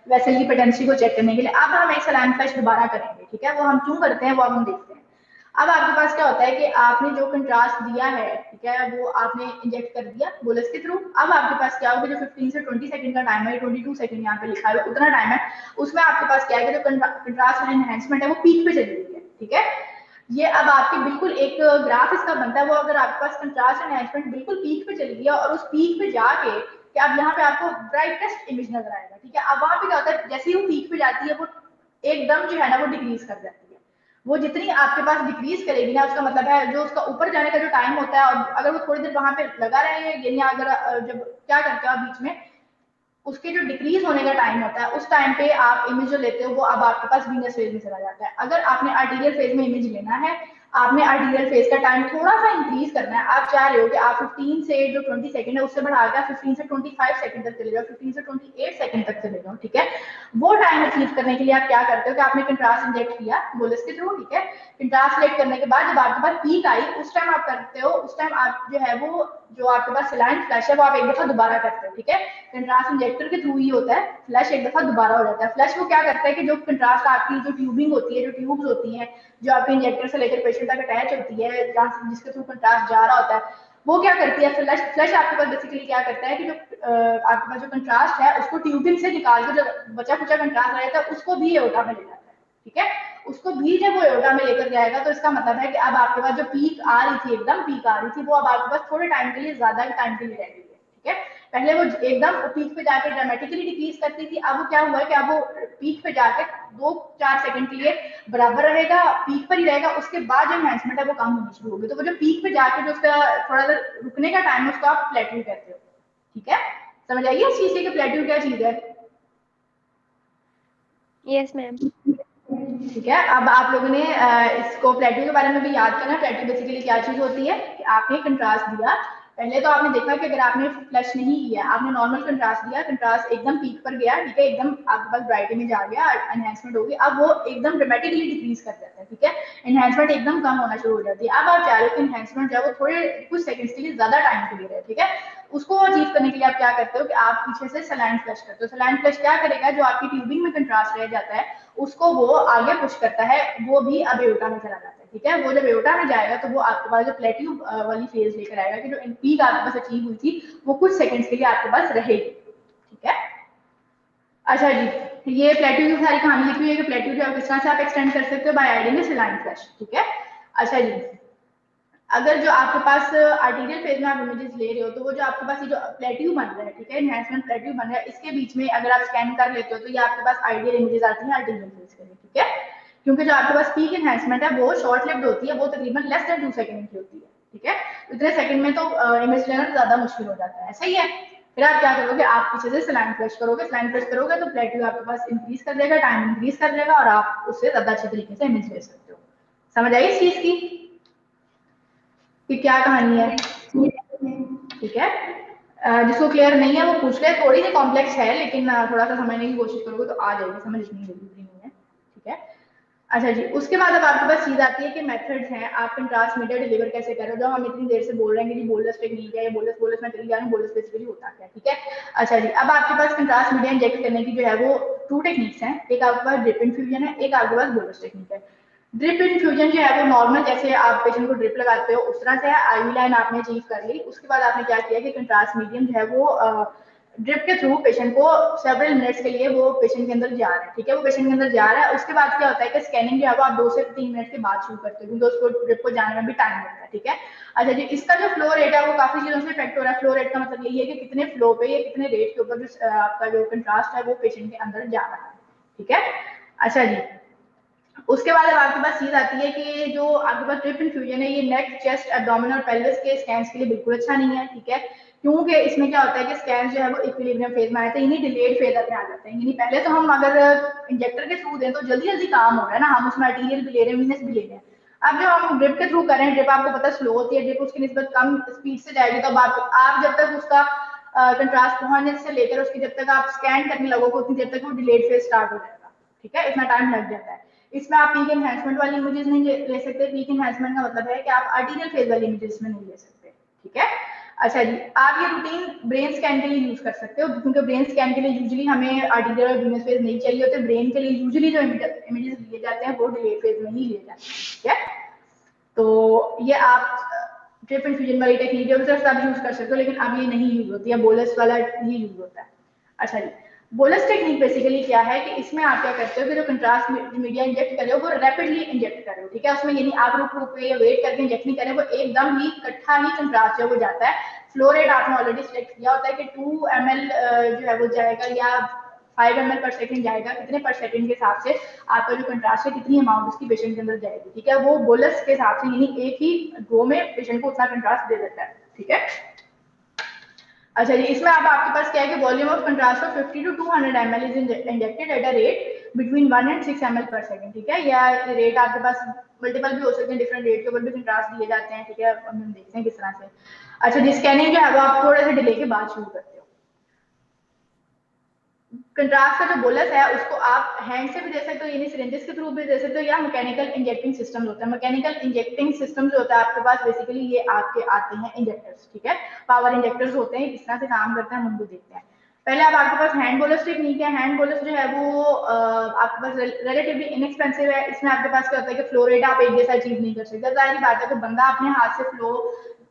वेसल की पेटेंसी को चेक करने के लिए, अब हम एक सलाइन फ्लश दोबारा करेंगे, ठीक है। वो हम क्यों करते हैं वो अब हम देखते हैं। अब आपके पास क्या होता है कि आपने जो कंट्रास्ट दिया है, ठीक है, वो आपने इंजेक्ट कर दिया बोलस के थ्रू। अब आपके पास क्या होगा, जो 15 से 20 सेकंड का टाइम है, 22 सेकंड यहाँ पे लिखा है उतना टाइम है, उसमें आपके पास क्या है कि जो कंट्रास्ट और एनहांसमेंट है वो पीक पे चली गई है, ठीक है। ये अब आपके बिल्कुल एक ग्राफ इसका बनता है, वो अगर आपके पास कंट्रास्ट एनहांसमेंट बिल्कुल पीक पे चली गई है और उस पीक पे जाके कि अब यहाँ पे आपको ब्राइटेस्ट इमेज नजर आएगा, ठीक है। अब वहां पे क्या होता है, जैसे ही वो पीक पे जाती है वो एकदम जो है ना वो डिक्रीज कर जाती है। वो जितनी आपके पास डिक्रीज करेगी ना, उसका मतलब है जो उसका ऊपर जाने का जो टाइम होता है, और अगर वो थोड़ी देर वहां पे लगा रहे हैं या अगर जब क्या करते हो बीच में उसके जो डिक्रीज होने का टाइम होता है, उस टाइम पे आप इमेज जो लेते हो वो अब आपके पास वीनस फेज में चला जाता है। अगर आपने आर्टीरियल फेज में इमेज लेना है, आपने आर्टीरियल फेज का टाइम थोड़ा सा इंक्रीज करना है। आप चाह रहे हो कि आप 15 से जो 20 सेकंड है उससे बढ़ाकर 15 से 25 सेकंड तक चले जाओ, 15 से 28 सेकंड तक चले जाओ, ठीक है। वो टाइम अचीव करने के लिए आप क्या करते हो कि आपने कंट्रास्ट इंजेक्ट किया बोलस के थ्रू, ठीक है। कंट्रास्ट इंजेक्ट करने के बाद जब आपके पास पीक आई, उस टाइम आप करते हो, उस टाइम आप जो है वो जो आपके पास सलाइन फ्लैश है वो आप एक दफा दोबारा करते हो, ठीक है। कंट्रास्ट इंजेक्टर के थ्रू ही होता है, फ्लैश एक दफा दोबारा हो जाता है। फ्लैश वो क्या करता है कि जो कंट्रास्ट आपकी जो ट्यूबिंग होती है, जो ट्यूब्स होती हैं जो आपके इंजेक्टर से लेकर पेशेंट तक अटैच होती है, जिसके थ्रू कंट्रास्ट जा रहा होता है, वो क्या करती है, फ्लैश आपके पास बेसिकली क्या करता है कि जो आपके पास जो कंट्रास्ट है उसको ट्यूबिंग से निकाल के जो बचा कुचा कंट्रास्ट रहता है उसको भी एओर्टा में ले जाता है, ठीक है। उसको भी जब वो एओर्टा में लेकर जाएगा तो इसका मतलब है कि अब आपके पास जो पीक आ रही थी, एकदम पीक आ रही थी, वो अब आपके पास थोड़े टाइम के लिए, ज्यादा टाइम के लिए रह गई है, ठीक है। पहले वो एकदम पीक पे जाके ड्रामेटिकली डिक्रीज करती थी, अब वो क्या हुआ है कि अब वो पीक पे जाके 2-4 सेकंड के लिए बराबर रहेगा, पीक पर ही रहेगा, उसके बाद जो एनहांसमेंट है वो कम होनी शुरू होगी। तो वो जो पीक पे जाके जो उसका थोड़ा सा रुकने का टाइम है उसको आप प्लेट्यू कहते हो, ठीक है। समझ आइए इस चीज से कि प्लेट्यू क्या चीज है? Yes ma'am. ठीक है, अब आप लोगों ने इसको प्लेट्यू के बारे में भी याद करना। प्लेट्यू बेसिकली क्या चीज होती है कि आपने कंट्रास्ट दिया, पहले तो आपने देखा कि अगर आपने फ्लैश नहीं किया, आपने नॉर्मल कंट्रास्ट दिया, कंट्रास्ट एकदम पीक पर गया, ठीक है, एकदम आपके पास ब्राइट इमेज आ गया, एनहांसमेंट होगी, अब वो एकदम ड्रामेटिकली डिक्रीज कर जाता है, ठीक है, एनहांसमेंट एकदम कम होना शुरू हो जाती है। अब आप चाह रहे हो कि एनहांसमेंट जो है वो थोड़े कुछ सेकंड्स के लिए ज्यादा टाइम के लिए रहे, ठीक है। उसको अचीव करने के लिए आप क्या करते हो कि आप पीछे से सलाइन फ्लश करते हो। सलाइन फ्लश क्या करेगा, जो आपकी ट्यूबिंग में कंट्रास्ट रह जाता है उसको वो आगे पुश करता है, वो भी अब एओर्टा में चला जाता है, ठीक है। वो जब एओर्टा में जाएगा तो वो आपके पास जो प्लेट्यू वाली फेज लेकर आएगा कि जो पीक आपके पास अचीव हुई थी वो कुछ सेकंड्स के लिए आपके पास रहेगी, ठीक है। अच्छा जी, ये प्लेट्यू की सारी कहानी लिखी हुई है कि प्लेट्यू जो किस तरह से आप एक्सटेंड कर सकते हो बाय एडिंग सलाइन फ्लश, ठीक है। अच्छा जी, अगर जो आपके पास आर्टीरियल फेज में आप इमेजेस ले रहे हो तो वो जो आपके पास ये जो प्लेट्यू बन रहा है, ठीक है, एनहांसमेंट प्लेट्यू बन रहा है, इसके बीच में अगर आप स्कैन कर लेते हो तो ये आपके पास आइडियल इमेजेस आती हैं आर्टीरियल फेज के लिए, ठीक है। क्योंकि जो आपके पास पीक एनहांसमेंट है वो शॉर्ट लिव्ड होती है, वो तकरीबन लेस देन 2 सेकंड की होती है, ठीक है। इतने सेकंड में तो इमेज लेना ज्यादा मुश्किल हो जाता है, सही है। फिर आप क्या करोगे, आप पीछे से सलाइन फ्लश करोगे, सलाइन फ्लश करोगे तो प्लेट्यू आपके पास इंक्रीज कर देगा, टाइम इंक्रीज कर देगा और आप उससे ज्यादा अच्छे तरीके से इमेज ले सकते हो। समझ आई इस चीज की कि क्या कहानी है? ठीक है, जिसको क्लियर नहीं है वो पूछ ले, थोड़ी सी कॉम्प्लेक्स है लेकिन थोड़ा सा समझने की कोशिश करोगे तो आ जाएगी समझ, इतनी जरूरी नहीं है, ठीक है। अच्छा जी, उसके बाद अब आपके पास चीज आती है कि मेथड्स हैं, आप कंट्रास्ट मीडिया डिलीवर कैसे कर रहे हो। जो हम इतनी देर से बोल रहे हैं कि जी बोलस टेक्निक है, बोलस मैं चली जा रही हूँ, बोलस बेसिकली होता क्या, ठीक है। अच्छा जी, अब आपके पास कंट्रास्ट मीडिया इंजेक्ट करने की जो है वो 2 टेक्निक्स हैं, एक आपके पास ड्रिप इन्फ्यूजन है, एक आपके पास बोलस टेक्निक है। ड्रिप इन्फ्यूजन जो है वो नॉर्मल जैसे आप पेशेंट को ड्रिप लगाते हो उस तरह से है, आईवी लाइन आपने अचीव कर ली, उसके बाद आपने क्या किया कि कंट्रास्ट मीडियम जो है वो ड्रिप के थ्रू पेशेंट को सेवरल मिनट्स के लिए वो पेशेंट के अंदर जा रहा है, ठीक है, वो पेशेंट के अंदर जा रहा है। उसके बाद क्या होता है कि स्कैनिंग जो है वो आप 2 से 3 मिनट के बाद शुरू करते हो, क्योंकि उसको ड्रिप को जाने में भी टाइम लगता है, ठीक है। अच्छा जी, इसका जो फ्लो रेट है वो काफी चीजों से इफेक्ट हो रहा है। फ्लो रेट का मतलब यही है कि कितने फ्लो पे या कितने रेट के ऊपर जो आपका जो कंट्रास्ट है वो पेशेंट के अंदर जा रहा है, ठीक है। अच्छा जी, उसके बाद अब आपके पास चीज आती है कि जो आपके पास ड्रिप इन्फ्यूजन है ये नेक, चेस्ट, एब्डोमेन और पेल्विस के स्कैन्स के लिए बिल्कुल अच्छा नहीं है, ठीक है, क्योंकि इसमें क्या होता है कि स्कैन जो है वो इक्विलिब्रियम फेज में आते हैं, यानी डिलेड फेज में आ जाते हैं। यानी पहले तो हम अगर इंजेक्टर के थ्रू दें तो जल्दी जल्दी काम हो रहा है ना, हम उसमें आर्टीरियल भी ले रहे हैं, वीनस भी ले रहे हैं। अब जब हम ड्रिप के थ्रू करें, ड्रिप आपको पता स्लो होती है, ड्रिप उसकी निस्बत कम स्पीड से जाएगी, तो आप जब तक उसका कंट्रास्ट पहुंचने से लेकर उसकी जब तक आप स्कैन करने लगोगे उतनी देर तक वो डिलेड फेज स्टार्ट हो जाएगा, ठीक है, इतना टाइम लग जाता है। इसमें आप पीक एनहांसमेंट वाली इमेजेस नहीं ले सकते। पीक एनहांसमेंट का मतलब है कि आप आर्टीरियल फेज वाली इमेजेस में नहीं ले सकते, ठीक है। अच्छा जी, आप ये रूटीन ब्रेन स्कैन के लिए यूज कर सकते हो, क्योंकि ब्रेन स्कैन के लिए यूजुअली हमें आर्टीरियल और वीनस फेज नहीं चाहिए होते। ब्रेन के लिए यूजुअली जो इमेजेस लिए जाते हैं वो डिलेड फेज में ही लिए जाते हैं, ठीक है। तो ये आप ड्रिप इन्फ्यूजन वाली टेक्निक है सिर्फ तब यूज कर सकते हो, लेकिन अब ये नहीं यूज होती है, बोलस वाला ही यूज होता है। अच्छा जी, बोलस टेक्निक बेसिकली क्या है कि इसमें आप क्या करते हो कि जो कंट्रास्ट मीडिया इंजेक्ट कर रहे हो वो रैपिडली इंजेक्ट कर रहे हो, ठीक है, उसमें यानी आप रुक रुक के या वेट करके इंजेक्ट नहीं कर रहे, वो एकदम ही इकट्ठा ही कंट्रास्ट जो वो जाता है। फ्लो रेट आपने ऑलरेडी सिलेक्ट किया होता है कि 2 ml जो है वो जाएगा या 5 ml पर सेकंड जाएगा, कितने पर सेकंड के हिसाब से आपका जो कंट्रास्ट है कितनी अमाउंट उसकी पेशेंट के अंदर जाएगी, ठीक है, वो बोलस के हिसाब से यानी एक ही गो में पेशेंट को उतना कंट्रास्ट दे देता है, ठीक है। अच्छा जी, इसमें अब आपके पास क्या है कि volume of contrast of 50 to 200 ml is injected at a rate between 1 and 6 ml पर सेकंड, ठीक है। या रेट आपके पास मल्टीपल भी हो सकते हैं, डिफरेंट रेट के ऊपर भी कंट्रास्ट दिए जाते हैं, ठीक है, हम देखते हैं किस तरह से। अच्छा जी, स्कैनिंग जो है वो आप थोड़े से डिले के बाद शुरू करते हो। कंट्रास्ट का जो बोलस है उसको आप हैंड से भी दे सकते हो, यानी सिरिंजेस के थ्रू भी दे सकते हो, या मैकेनिकल इंजेक्टिंग सिस्टम होता है। मैकेनिकल इंजेक्टिंग सिस्टम जो होता है आपके पास बेसिकली ये आपके आते हैं इंजेक्टर्स, ठीक है, पावर इंजेक्टर्स होते हैं, किस तरह से काम करते हैं हम उनको देखते हैं। पहले अब आपके पास हैंड बोलस टेक्निक है। हैंड बोलस जो है वो आपके पास रिलेटिवली इनएक्सपेंसिव है। इसमें आपके पास क्या होता है कि फ्लो रेट आप एक जैसा अचीव नहीं कर सकते। जाहिर बात है कि बंदा अपने हाथ से फ्लो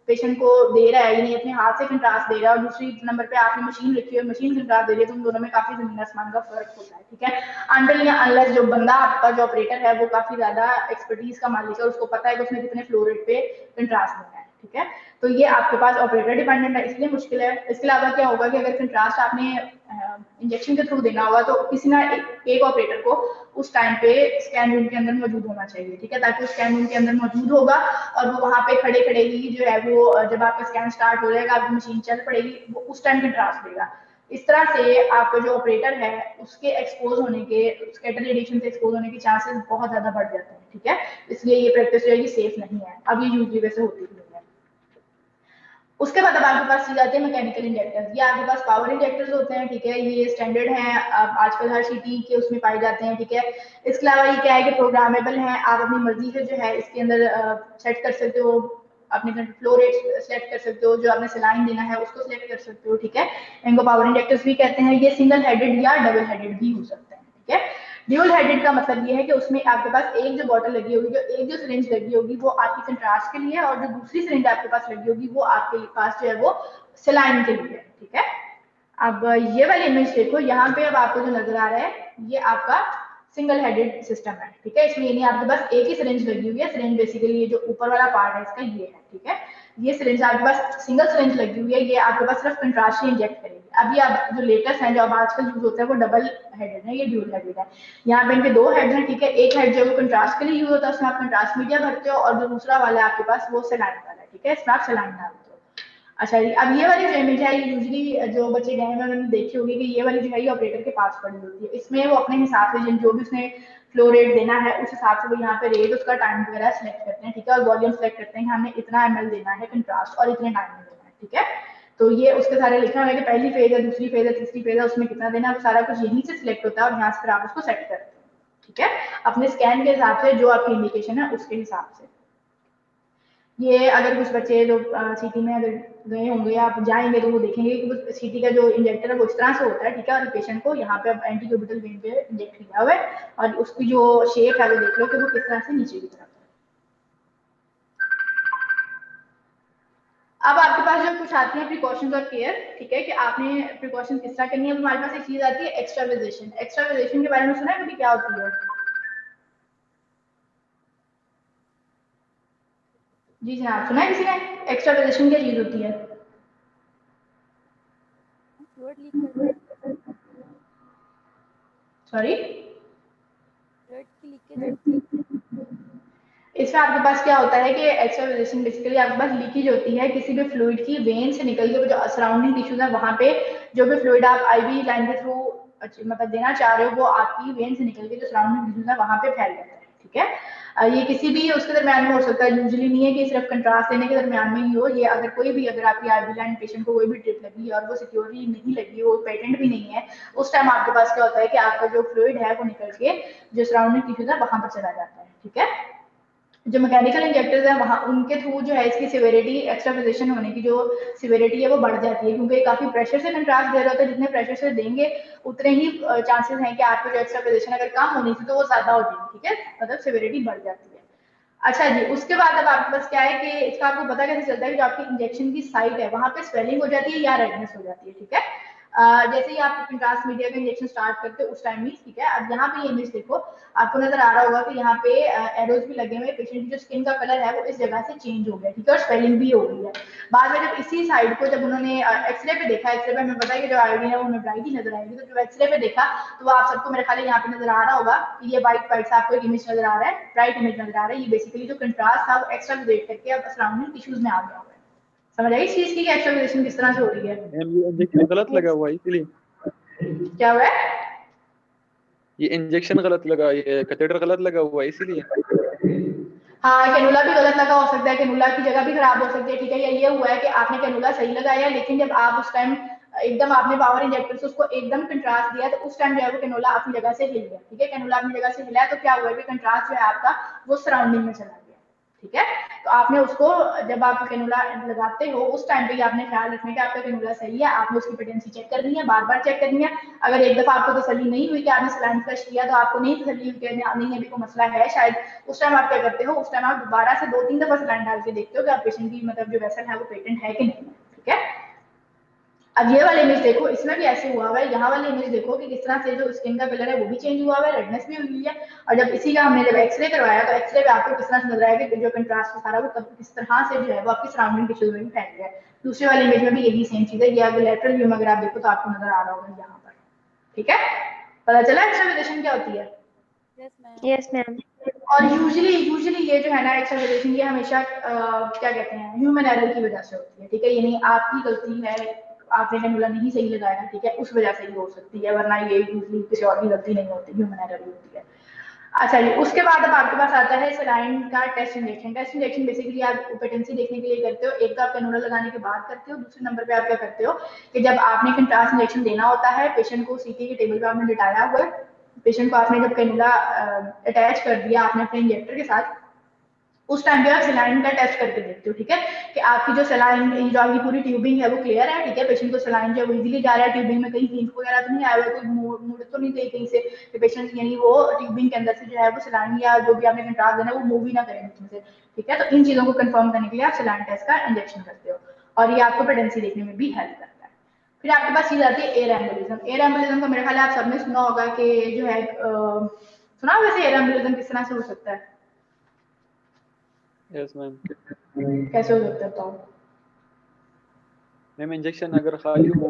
पेशेंट को दे रहा है, यानी अपने हाथ से कंट्रास्ट दे रहा है, और दूसरी नंबर पे आपने मशीन रखी है, मशीन कंट्रास्ट दे रही है, तो उन दोनों में काफी जमीन आसमान का फर्क होता है, ठीक है। अनटिल या अनलेस जो बंदा आपका जो ऑपरेटर है वो काफी ज्यादा एक्सपर्टीज का मालिक है, उसको पता है कि उसने कितने फ्लो रेट पे कंट्रास्ट देना है, ठीक है। तो ये आपके पास ऑपरेटर डिपेंडेंट है, इसलिए मुश्किल है। इसके अलावा क्या होगा कि अगर कंट्रास्ट आपने इंजेक्शन के थ्रू देना होगा तो किसी ना एक ऑपरेटर को उस टाइम पे स्कैन रूम के अंदर मौजूद होना चाहिए, ठीक है, ताकि स्कैन रूम के अंदर मौजूद होगा और वो वहाँ पे खड़े खड़े ही जो है वो जब आपका स्कैन स्टार्ट हो जाएगा, आपकी मशीन चल पड़ेगी, वो उस टाइम कंट्रास्ट देगा। इस तरह से आपका जो ऑपरेटर है उसके एक्सपोज होने के, स्कैटर रेडिएशन से एक्सपोज होने के चांसेस बहुत ज्यादा बढ़ जाते हैं, ठीक है। इसलिए ये प्रैक्टिस जो है ये सेफ नहीं है, अब ये यूजली वैसे होती नहीं है। उसके बाद अब आपके पास चीज आती है मैकेनिकल इंजेक्टर्स। ये आपके पास पावर इंजेक्टर्स होते हैं, ठीक है, ये स्टैंडर्ड हैं, आजकल हर सिटी के उसमें पाए जाते हैं, ठीक है। इसके अलावा ये क्या है कि प्रोग्रामेबल हैं, आप अपनी मर्जी से जो है इसके अंदर सेट कर सकते हो, अपने फ्लो रेट सेलेक्ट कर सकते हो, जो आपने सलाइन देना है उसको सिलेक्ट कर सकते हो, ठीक है। इनको पावर इंजेक्टर्स भी कहते हैं। ये सिंगल हेडेड या डबल हेडेड भी हो सकते हैं, ठीक है। ड्यूल हेडेड का मतलब ये है कि उसमें आपके पास एक जो बॉटल लगी होगी, जो एक जो सिरिंज लगी होगी वो आपकी कंट्रास्ट के लिए, और जो दूसरी सिरिंज आपके पास लगी होगी वो आपके पास जो है वो सलाइन के लिए, ठीक है। अब ये वाली इमेज देखो, यहाँ पे अब आपको जो नजर आ रहा है ये आपका सिंगल हेडेड सिस्टम है, ठीक है। इसमें यानी आपके पास एक ही सिरिंज लगी हुई है। सिरिंज बेसिकली ये जो ऊपर वाला पार्ट है इसका ये है, ठीक है। ये सिरिंज आपके पास सिंगल सिरिंज लगी हुई है, ये आपके पास सिर्फ कंट्रास्ट ही इंजेक्ट करेगी। अभी अब जो लेटेस्ट है जो अब आजकल यूज होता है वो डबल हेडेड है, ये ड्यूल हेडेड है। यहाँ पे इनके 2 हेड हैं, ठीक है। एक हेड जो कंट्रास्ट के लिए यूज होता है, उसमें आप कंट्रास्ट मीडिया भरते हो, और जो दूसरा वाला आपके पास वो सलाइन वाला है, ठीक है, इसमें आप सलाइन डालते हो। अच्छा जी, अब ये वाली जो इमेज है ये यूजली जो बच्चे गए हैं उन्होंने देखी होगी कि ये वाली जो है ये ऑपरेटर के पास पड़ी होती है। इसमें वो अपने हिसाब से जो भी उसने फ्लो रेट देना है उस हिसाब से वो यहाँ पे रेट उसका टाइम वगैरह सेलेक्ट करते हैं, ठीक है, और वॉल्यूम सेलेक्ट करते हैं कि हमने इतना ml देना है कंट्रास्ट और इतने टाइम में देना है, ठीक है। तो ये उसके सारे लिखा हुआ है कि पहली फेज है, दूसरी फेज है, तीसरी फेज है, उसमें कितना देना है, वो सारा कुछ यहीं से सिलेक्ट होता है और यहाँ से फिर आप उसको सेट करते हैं, ठीक है, अपने स्कैन के हिसाब से, जो आपकी इंडिकेशन है उसके हिसाब से। ये अगर कुछ बच्चे जो सिटी में अगर गए होंगे या आप जाएंगे तो वो देखेंगे कि वो सिटी का जो इंजेक्टर है वो इस तरह से होता है, ठीक है, और पेशेंट को यहाँ पे एंटी क्यूबिटल वेन पे इंजेक्ट किया हुआ है, और उसकी जो शेप है वो देख लो कि वो किस तरह से नीचे की तरफ है। अब आपके पास जो कुछ आती है प्रिकॉशंस और केयर, ठीक है, कि आपने प्रिकॉशंस किस तरह करनी है। हमारे पास एक चीज आती है एक्स्ट्रावाइजेशन। एक्स्ट्रावाइजेशन के बारे में सुना है कभी, क्या होती है? जी जनाब, सुना है किसी ने? एक्स्ट्रावाइजेशन क्या चीज होती है? सॉरी, इसमें आपके पास क्या होता है कि एक्स्ट्रावाइजेशन बेसिकली आपके पास लीकेज होती है किसी भी फ्लूइड की वेन से निकल के, जो सराउंडिंग टिश्यूज है वहां पे जो भी फ्लूइड आप आईवी लाइन के थ्रू मतलब देना चाह रहे हो वो आपकी वेन से निकल के जो सराउंडिंग टिश्यूज है वहां पे फैल जाता है, ठीक है। ये किसी भी उसके दरमियान में हो सकता है, यूजुअली नहीं है कि सिर्फ कंट्रास्ट देने के दरमियान में ही हो। ये अगर कोई भी, अगर आपकी आईवी लाइन पेशेंट को कोई भी ड्रिप लगी है और वो सिक्योरली नहीं लगी, वो पेटेंट भी नहीं है, उस टाइम आपके पास क्या होता है कि आपका जो फ्लूइड है वो निकल के जो सराउंडिंग टिश्यूज है वहां पर चला जाता है, ठीक है। जो मैकेनिकल इंजेक्टर्स हैं वहाँ उनके थ्रू जो है इसकी सिवियरिटी, एक्स्ट्रावाइजेशन होने की जो सिवियरिटी है वो बढ़ जाती है, क्योंकि काफी प्रेशर से कंट्रास्ट दे रहा होता है। जितने प्रेशर से देंगे उतने ही चांसेस हैं कि आपको जो एक्स्ट्रावाइजेशन अगर कम होनी थी तो वो ज्यादा हो जाएगी, ठीक है, मतलब सिवियरिटी बढ़ जाती है। अच्छा जी, उसके बाद अब आपके पास क्या है कि इसका आपको पता कैसे चलता है कि जो आपकी इंजेक्शन की साइट है वहां पे स्वेलिंग हो जाती है या रेडनेस हो जाती है, ठीक है। जैसे ही आप कंट्रास्ट मीडिया का इंजेक्शन स्टार्ट करते हो उस टाइम ही, ठीक है। अब यहाँ पे ये इमेज देखो, आपको नजर आ रहा होगा कि यहाँ पे एरोज भी लगे हुए, पेशेंट की जो स्किन का कलर है वो इस जगह से चेंज हो गया, ठीक है, और स्वेलिंग भी हो गई है। बाद में जब इसी साइड को जब उन्होंने एक्सरे पे देखा, एक्सरे पे हमें पता है कि जो आयोडीन है वो हमें ब्राइट ही नजर आएगी, तो जब एक्सरे पे देखा तो वो आप सबको मेरे ख्याल यहाँ पे नजर आ रहा होगा कि ये व्हाइट व्हाइट सा आपको एक इमेज नजर आ रहा है, ब्राइट इमेज नजर आ रहा है। ये बेसिकली जो कंट्रास्ट था वो एक्स्ट्रावाइजेट करके अब सराउंडिंग टिश्यूज में आ गया हुआ है। समझ आई इस चीज की एक्स्ट्रावाइजेशन किस तरह से हो रही है? मैम ये इंजेक्शन गलत लगा हुआ है इसीलिए। क्या हुआ है? ये इंजेक्शन गलत लगा, ये कैथेटर गलत लगा हुआ है इसीलिए। हाँ, कैनुला भी गलत लगा हो सकता है, कैनुला की जगह भी खराब हो सकती है, ठीक है। या ये हुआ है कि आपने कैनुला सही लगाया लेकिन जब आप उस टाइम एकदम आपने पावर इंजेक्टर से उसको एकदम कंट्रास्ट दिया तो उस टाइम जो है वो कैनुला अपनी जगह से हिल गया, ठीक है। कैनुला अपनी जगह से हिला है तो क्या हुआ कि कंट्रास्ट जो है आपका वो सराउंडिंग में चला गया, ठीक है। तो आपने उसको जब आप कैनुला लगाते हो उस टाइम पे ही आपने ख्याल रखना कि आपका कैनुला सही है, आपने उसकी पेटेंसी चेक करनी है, बार बार चेक करनी है। अगर एक दफा आपको तसल्ली नहीं हुई कि आपने सलाइन फ्लश किया तो आपको नहीं तसल्ली हुई कि नहीं अभी कोई मसला है शायद, उस टाइम आप क्या करते हो, उस टाइम आप दोबारा से 2-3 दफा सलाइन डाल के देखते हो कि आप पेशेंट की मतलब जो वेसल है वो पेटेंट है कि नहीं, ठीक है। अब ये वाली इमेज देखो, इसमें भी ऐसे हुआ हुआ है। यहाँ वाली इमेज देखो कि किस तरह से जो स्किन का कलर है वो भी चेंज हुआ हुआ है, रेडनेस भी हुई है। और जब इसी का हमने जब एक्सरे करवाया तो एक्सरे पे आपको किस तरह से नजर आएगा कि जो कंट्रास्ट है सारा वो किस तरह से जो है वो आपकी सराउंडिंग टिश्यूज में भी फैल गया है। दूसरे वाली इमेज में भी यही सेम चीज है। ये अगर लेटरल व्यू में अगर आप देखो तो आपको नजर आ रहा होगा यहाँ पर, ठीक है। पता चला एक्स्ट्रावाइजेशन क्या होती है? Yes ma'am. और यूजुअली ये जो है ना एक्स्ट्रावाइजेशन ये हमेशा क्या कहते हैं ह्यूमन एरर की वजह से होती है, ठीक है। यानी आपकी गलती है, आपने कैनुला नहीं सही लगाया, ठीक है, उस वजह से ही हो सकती है, वरना ये यूजुअली किसी और की गलती नहीं होती, ह्यूमन एरर ही होती है। अच्छा जी, उसके बाद अब आपके पास आता है सलाइन का test injection. Test injection basically आप पेटेंसी देखने के लिए करते हो। एक तो आप कैनुला लगाने के बाद करते हो, दूसरे नंबर पे आप क्या करते हो कि जब आपने कंट्रास्ट इंजेक्शन देना होता है, पेशेंट को सीटी के टेबल पे आपने लिटाया हुआ है, पेशेंट को आपने जब कैनुला अटैच कर दिया आपने अपने इंजेक्टर के साथ, उस टाइम पे आप सलाइन का टेस्ट करके देखते हो, ठीक है, कि आपकी जो सलाइन जो आपकी पूरी ट्यूबिंग है वो क्लियर है, ठीक है। पेशेंट को सलाइन जो है वो इजीली जा रहा है, ट्यूबिंग में कहीं लीक वगैरह तो नहीं आया हुआ, कोई मुड़ तो नहीं गई कहीं से कि पेशेंट यानी वो ट्यूबिंग के अंदर से जो है वो सलाइन या जो भी आपने कंट्रास्ट देना है वो मूव ही ना करें बीच में से, ठीक है। तो इन चीजों को कंफर्म करने के लिए आप सलाइन टेस्ट का इंजेक्शन करते हो और ये आपको प्रेगनेंसी देखने में भी हेल्प करता है। फिर आपके पास चीज आती है एयर एम्बोलिज्म। एयर एम्बोलिज्म का मेरे ख्याल आप सबने सुना होगा कि जो है सुना वैसे एयर एम्बोलिज्म किस तरह से हो सकता है? Yes ma'am. कैसे हो सकता है बताओ? मैम इंजेक्शन अगर खाली हो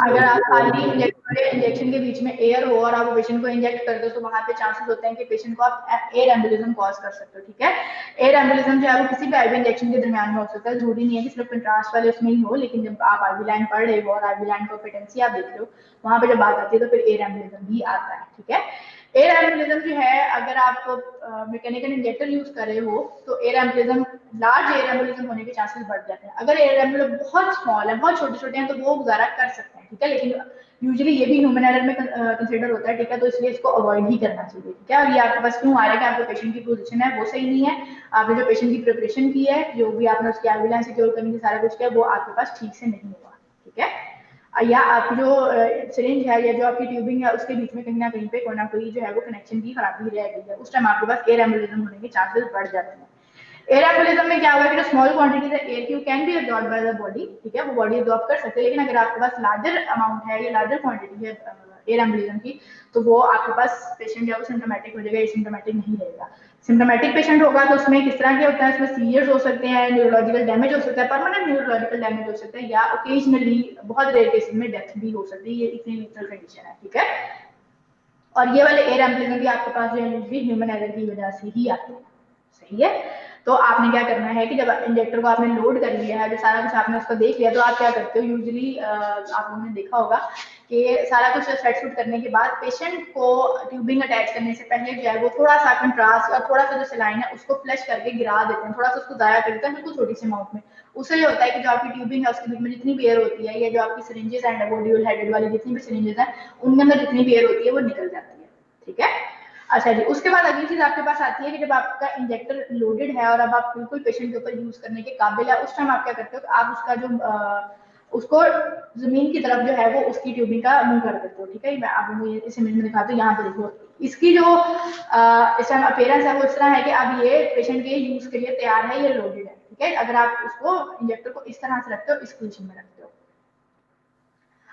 अगर आप खाली इंजेक्शन के बीच में एयर हो और आप पेशेंट को इंजेक्ट कर दो तो वहां पे चांसेस होते हैं कि पेशेंट को आप एयर एम्बोलिज्म कॉज कर सकते हो, ठीक है। एयर एम्बोलिज्म जो है वो किसी भी आईवी इंजेक्शन के दरमियान में हो सकता है, जरूरी नहीं है कि सिर्फ कंट्रास्ट वाले उसमें ही हो, लेकिन जब आप आईवी लाइन पढ़ रहे हो और आईवी लाइन को पेटेंसी आप देख रहे हो वहां पे जब बात आती है तो फिर एयर एम्बोलिज्म भी आता है, ठीक है। एयर एम्बोलिज्म जो है अगर आप मैकेनिकल इंजेक्टर यूज कर रहे हो तो air embolism, large air embolism होने के चांसेस बढ़ जाते हैं। अगर एयर एम्बोलिज्म बहुत स्मॉल है, बहुत छोटे छोटे हैं तो वो गुजारा कर सकते हैं, ठीक है, लेकिन यूजुअली ये भी ह्यूमन एरर में कंसीडर होता है, ठीक है। तो इसलिए इसको अवॉइड ही करना चाहिए, ठीक है। और ये आपके पास क्यों आ रहा है कि आपके पेशेंट की पोजीशन है वो सही नहीं है, आपने जो पेशेंट की प्रिपरेशन की है, जो भी आपने उसकी आईवी लाइन सिक्योर करने की सारा कुछ किया वो आपके पास ठीक से नहीं हुआ, ठीक है। या आपकी जो सिरिंज है या जो आपकी ट्यूबिंग है उसके बीच में कहीं ना कहीं पे कोई ना कोई जो है वो कनेक्शन की खराबी रह गई है, उस टाइम आपके पास एयर एम्बोलिज्म होने के चांसेस बढ़ जाते हैं। एयर एम्बोलिज्म में क्या होगा कि जो स्मॉल क्वांटिटीज है एयर की can be absorb by the body, ठीक है, वो बॉडी एब्जॉर्ब कर सकते हैं, लेकिन अगर आपके पास लार्जर अमाउंट है या लार्जर क्वांटिटी है एयर एम्बोलिज्म की, तो वो आपके पास पेशेंट जो है वो सिम्टोमेटिक हो जाएगा, एसिम्टोमेटिक नहीं रहेगा। सिम्टोमेटिक पेशेंट होगा तो उसमें किस तरह के होता है, उसमें सीवियर हो सकते हैं, न्यूरोलॉजिकल डैमेज हो सकता है, परमानेंट न्यूरोलॉजिकल डैमेज हो सकता है, या ओकेजनली बहुत रेयर केसेस में डेथ भी हो सकती है। ये इतनी लीथल कंडीशन है, ठीक है। और ये वाले एयर एम्बोलिज्म भी आपके पास जो है यूजुअली ह्यूमन एरर की वजह से ही आते हैं, सही है। तो आपने क्या करना है कि जब इंजेक्टर को आपने लोड कर लिया है, जो सारा कुछ आपने उसको देख लिया, तो आप क्या करते हो, यूजुअली आप लोगों ने देखा होगा कि सारा कुछ सेट शूट करने के बाद पेशेंट को ट्यूबिंग अटैच करने से पहले जो है वो थोड़ा सा कंट्रास्ट और थोड़ा सा जो सलाइन है उसको फ्लश करके गिरा देते हैं, थोड़ा सा उसको जाया करते हैं बिल्कुल छोटी सी अमाउंट में। उससे ये होता है कि जो आपकी ट्यूबिंग है उसके बीच में जितनी भी एयर होती है, या जो आपकी सिरिंजेस एंड मॉड्यूल हेडेड वाली जितनी भी सिरिंजेस हैं उनके अंदर जितनी भी एयर होती है वो निकल जाती है, ठीक है। अच्छा जी, उसके बाद अगली चीज आपके पास आती है कि जब आपका इंजेक्टर लोडेड है और अब आप बिल्कुल पेशेंट के ऊपर यूज करने के काबिल है, उस टाइम आप क्या करते हो कि आप उसका जो उसको जमीन की तरफ जो है वो उसकी ट्यूबिंग का मुंह कर देते हो, ठीक है। मैं आपको इस इमेज में दिखाती हूँ, यहाँ पे देखो इसकी जो इस टाइम अपीयरेंस है वो इस तरह है कि अब ये पेशेंट के यूज के लिए तैयार है, ये लोडेड है, ठीक है। अगर आप उसको इंजेक्टर को इस तरह से रखते हो, इस पोजीशन में रखते हो।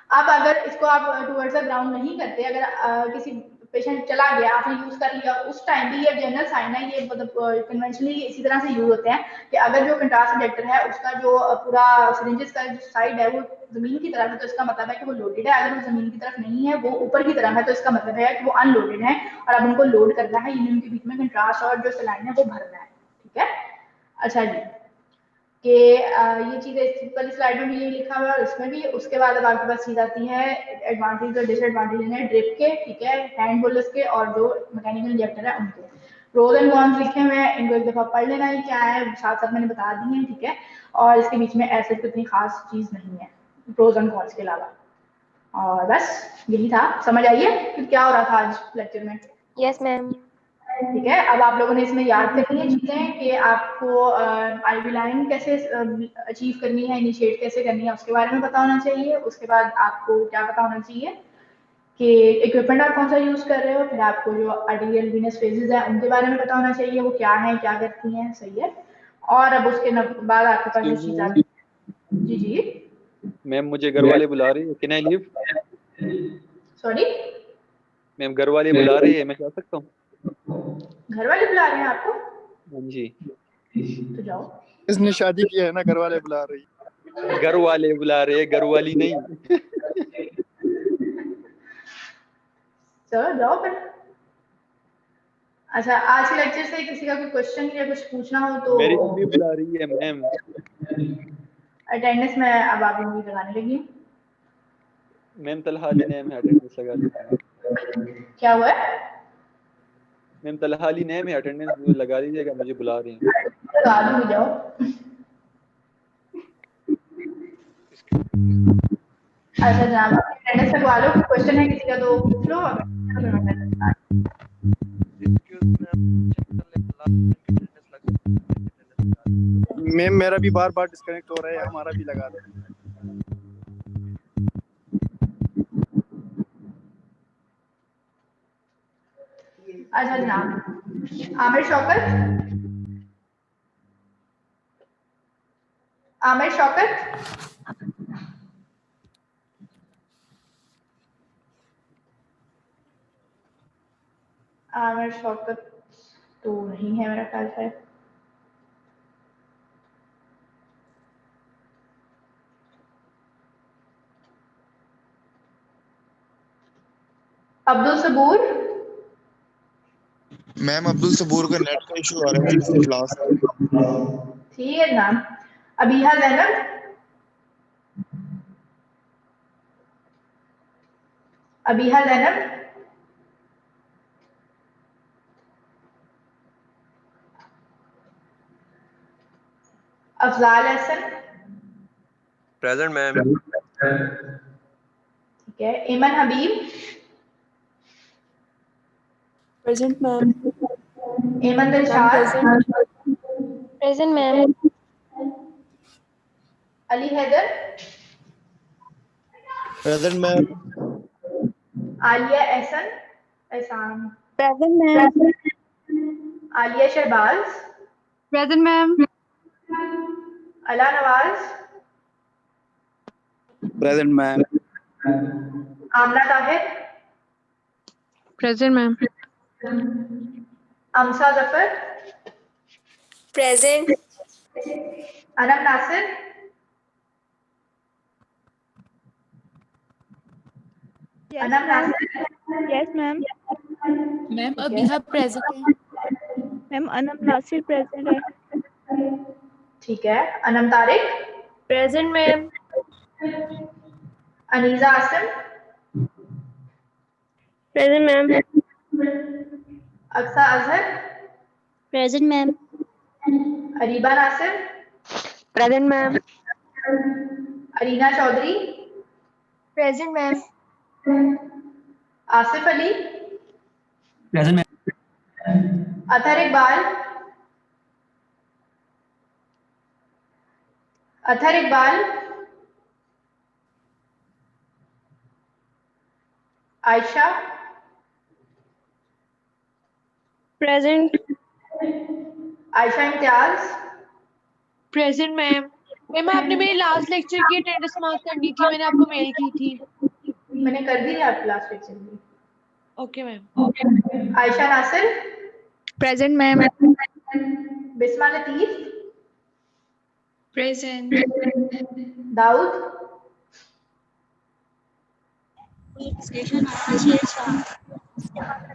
अब अगर इसको आप टुवर्ड्स द ग्राउंड नहीं करते, अगर किसी पेशेंट चला गया, आपने यूज कर लिया, उस टाइम भी ये जनरल साइन है, ये मतलब कन्वेंशनली इसी तरह से यूज होते हैं कि अगर जो कंट्रास्ट इंजेक्टर है उसका जो पूरा सिरिंजेस का जो साइड है वो जमीन की तरफ है, तो इसका मतलब है कि वो लोडेड है। अगर वो जमीन की तरफ नहीं है, वो ऊपर की तरफ है, तो इसका मतलब है कि वो अनलोडेड है और अब उनको लोड करना है, यानी उनके बीच में कंट्रास्ट और जो सलाइन है वो भरना है, ठीक है। अच्छा जी, कि ये चीजें कल स्लाइड में भी ये लिखा हुआ है और इसमें भी। उसके बाद अब आपके पास चीज आती है एडवांटेज और डिसएडवांटेज है ड्रिप के, ठीक है, हैंड बोलर्स के और जो मैकेनिकल इंजेक्टर है उनके। प्रोज एंड कॉन्स लिखे हुए हैं, इनको एक दफा पढ़ लेना ही क्या है, साथ साथ मैंने बता दी है, ठीक है। और इसके बीच में ऐसे इतनी खास चीज नहीं है प्रोज एंड कॉन्स के अलावा। और बस यही था, समझ आइए कि क्या हो रहा था आज लेक्चर में। Yes ma'am. ठीक है, अब आप लोगों ने इसमें याद करनी है चीजें कि आपको आईवी लाइन कैसे अचीव करनी है, इनिशिएट कैसे करनी है, उसके बारे में पता होना चाहिए। उसके बाद आपको क्या पता होना चाहिए कि इक्विपमेंट आप कौन सा यूज कर रहे हो, फिर आपको जो आर्टेरियल वीनस फेजेस है उनके बारे में पता होना चाहिए, वो क्या है, क्या करती हैं, सही है। और अब उसके बाद आपके पास जो चीज आती है, जी जी मैम मुझे घर वाले बुला रही है, can I leave? Sorry ma'am घर वाले बुला रही है, मैं जा सकता हूँ? घर वाले बुला रहे हैं आपको? हाँ जी। तो जाओ। इसने शादी की है ना, घर वाले बुला रही है। घर वाले बुला रहे हैं, घर वाली नहीं। चलो जाओ फिर। अच्छा, आज के लेक्चर से किसी का कोई क्वेश्चन या कुछ पूछना हो तो मेरी मम्मी बुला रही है मैम। अटेंडेंस में अब आप लोग लगाने लगी। मैम तलहाली नेम है, अटेंडेंस लगा लीजिए। क्या हुआ है? मैम तलहाली नेम है, अटेंडेंस लगा लीजिएगा, मुझे बुला रही हैं। लगा दूंगी, जाओ। अच्छा जनाब, अटेंडेंस लगवा लो, क्वेश्चन है किसी का तो पूछ लो। मैम मेरा भी बार बार डिस्कनेक्ट हो रहा है, हमारा भी लगा दो। अच्छा जनाब, आमिर शौकत, आमिर शौकत, आमिर शौकत तो नहीं है मेरा ख्याल से। अब्दुल सबूर, मैम अब्दुल सबूर का नेट का इशू आ रहा है इसकी क्लास। ठीक है जनाब। Abiha Zainab, Abiha Zainab, Afzal Hasan, present ma'am. ठीक है। Iman Habib, present ma'am. Eman Dilshad, present ma'am. Ali Haider, present ma'am. Aliya Ehsan, present ma'am. Aliya Shahbaz, present ma'am. Ala Nawaz, present ma'am. Amna Tahir, present ma'am. Amsa Zafar, present. Anam Nasir, Anam Nasir, yes ma'am. Ma'am ठीक अभी है। हाँ प्रेजेंट है। मैम अनम नासिर प्रेजेंट है। ठीक है। Anam Tariq, present ma'am. Aneeza Asim, present ma'am. Aqsa Azhar, present ma'am. Areeba Nasir, present ma'am. Arina Chaudhry, present ma'am. Asif Ali, present ma'am. Athar Iqbal, Athar Iqbal, Ayesha, present. Ayesha Imtiaz, present ma'am. Ma'am आपने मेरी लास्ट लेक्चर की अटेंडेंस मार्क करनी थी, मैंने आपको मेल की थी। मैंने कर दी है आप लास्ट लेक्चर में। Okay ma'am. Ayesha Nasir, present ma'am. Bisma Latif, present. Dawood,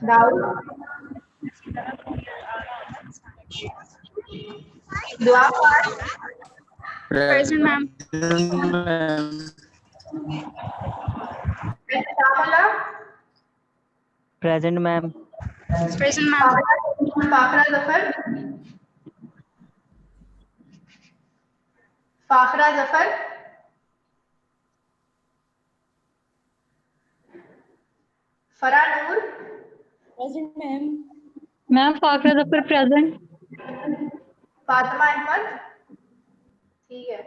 Dawood, Dua Khan, present ma'am. Ehsamullah, present ma'am. Present ma'am. Fakhra Zafar, Fakhra Zafar, Fara Noor, present ma'am. Ma'am Fakhra Zafar present. Fatima Ahmed, ठीक है।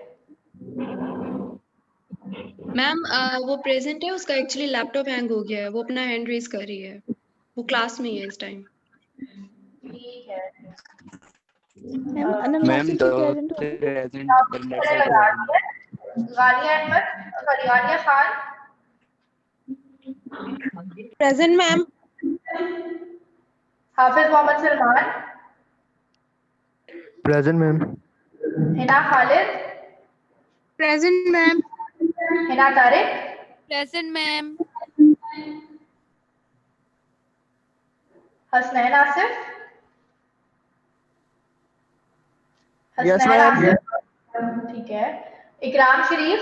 मैम वो प्रेजेंट है, उसका एक्चुअली लैपटॉप हैंग हो गया है, वो अपना हैंड रेज कर रही है, वो क्लास में ही है इस टाइम। ठीक है। मैम अनम मैम नासिर द भी प्रेजेंट होगी। प्रेजेंट पर नेट का इशू आ रहा है। Ghania Ahmed, sorry Ghania Khan, present ma'am. Hafiz Mohammad Salman, present ma'am. Hina Khalid, present ma'am. Hina Tariq, present ma'am. Hasnain Asif, yes Hasnain ma'am. Asif, ठीक है। Ikram Sharif,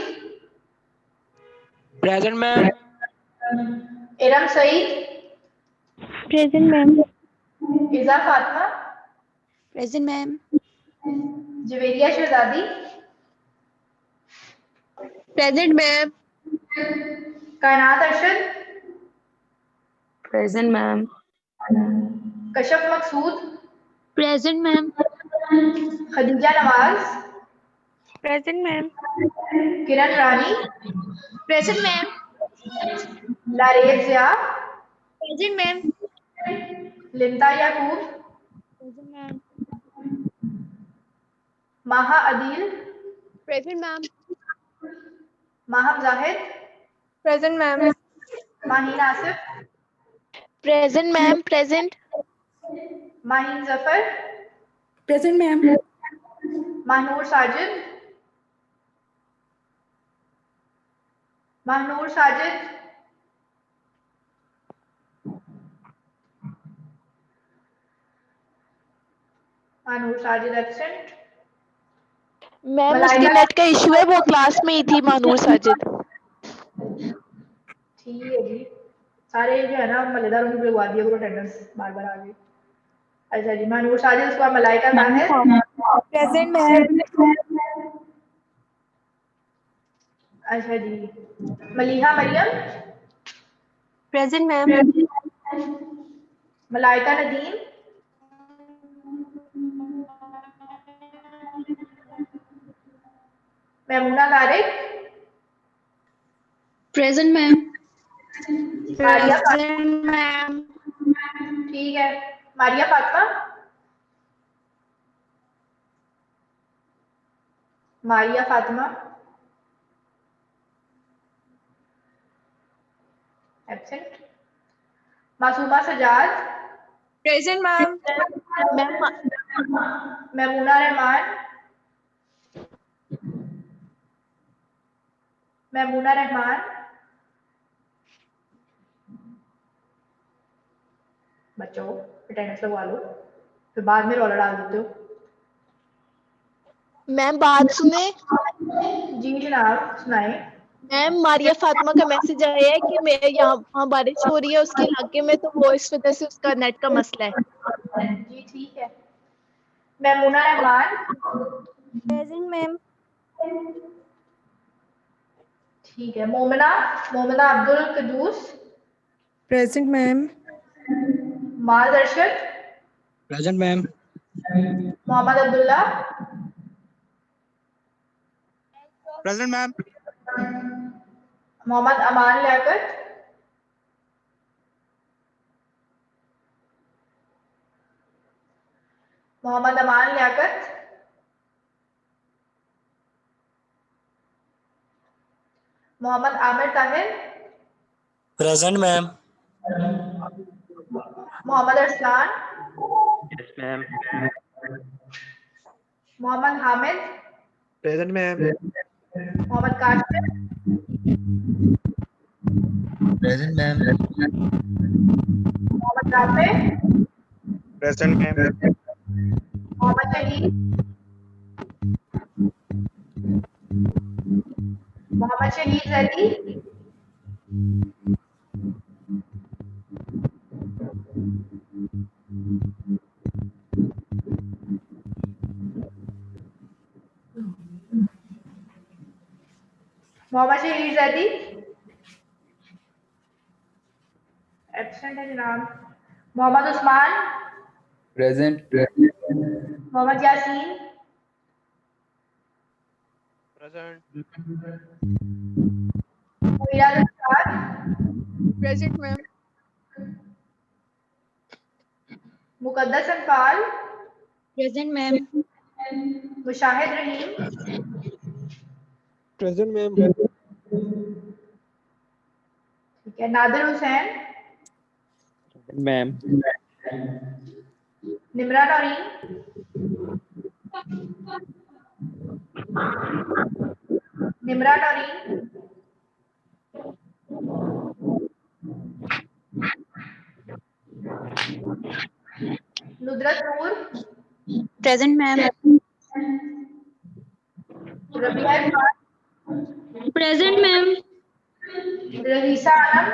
present ma'am. Iram Saeed, present ma'am. Iza Fatima, present ma'am. Javeria Shahzadi, present ma'am. Kainat Arshad, present ma'am. Kashaf मकसूद, present ma'am. Khadija Nawaz, present ma'am. Kiran Rani, present ma'am. Laraib Zia, present ma'am. Linda Yaqoob, present ma'am. Maha Adeel, present ma'am. Maham Zahid, present ma'am. Maheen Asif, present ma'am. Present. Maheen Zafar, present ma'am. Mahnoor Sajid, Mahnoor Sajid, Mahnoor Sajid absent. Ma'am उसके net का issue है, वो class में ही थी मानूर साजिद। ठीक है जी। सारे जो है ना मलेदारों को बुलवा दिया, अटेंडेंस बार बार आ गई। अच्छा जी, महनूर साजिद, उसका मलाइका ताहिर, प्रेजेंट मैम। अच्छा जी, Maliha Maryam, present ma'am. Malaika Nadeem, Maimoona Tariq, present ma'am. Maria present ma'am. ठीक है। Maria Fatima, Maria Fatima absent. Masooma Sajjad present ma'am. Mehmoona Rehman Mehmoona Rehman बच्चों अटेंडेंस लगवा लो, फिर बाद में रौला डाल देते हो। मैम बात सुने। जी जनाब सुनाए। मैम मारिया फातिमा का मैसेज आया है कि मैं यहाँ बारिश हो रही है उसके इलाके में, तो वो इस वजह से उसका नेट का मसला है। जी ठीक है। Mehmoona Rehman present ma'am. ठीक है। Momina Momina Abdul Quddus present ma'am. माल दर्शद present ma'am. Mohammad Abdullah present ma'am. Mohammad Aman Liaquat Mohammad Aman Liaquat Mohammad Aamir Tahir present ma'am. Mohammad Arsalan yes ma'am. Mohammad Hamid present ma'am. Mohammad Kashif present ma'am. Mohammad Rafay present ma'am. Mohammad Shahid Mohammad शहीद अली मोहम्मद शहीद अली एब्सेंट है जनाब। Mohammad Usman present. Mohammad Yasin present. Muirad Akhtar present ma'am. Muqaddas Anfal present ma'am. Mushahid Rahim present ma'am. ठीक है। Nadir Hussain ma'am. Nimra Naureen Nimra Naureen Nudrat Noor present ma'am. Rabia Irfan present ma'am. Raheesa Alam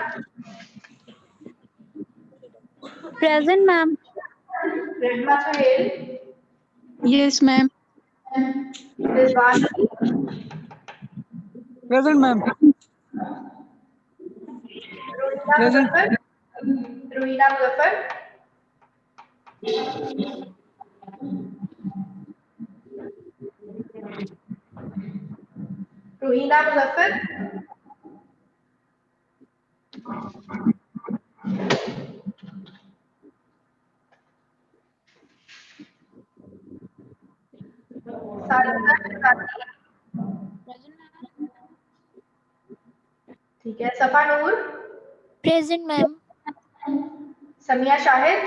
present ma'am. Rehma Sohail yes ma'am. Rizwan present ma'am. Roheena present. Muzaffar Roheena Muzaffar Roheena Muzaffar Sajida Shahzadi ठीक है। Safa Noor present ma'am. Samia Shahid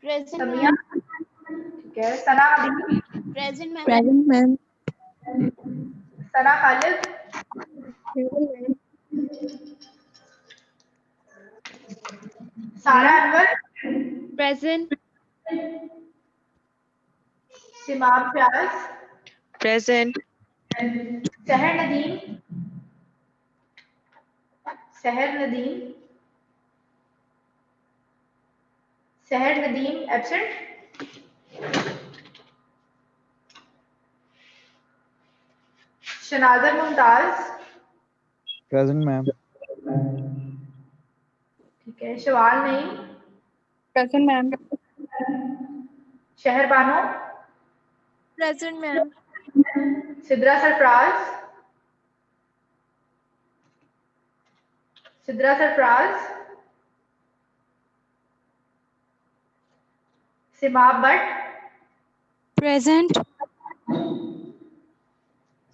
present Samia ठीक है। Sana Habib present ma'am. Present ma'am. Sana Khalid Sara Anwar present. Seemab Fayyaz present. Sehar Nadeem Sehar Nadeem Sehar Nadeem absent. Shanazar Mumtaz present ma'am. ठीक है। Shawal Naeem present ma'am. Shehar Bano present ma'am. Sidra Sarfaraz Sidra Sarfaraz Seemab Bhatt present.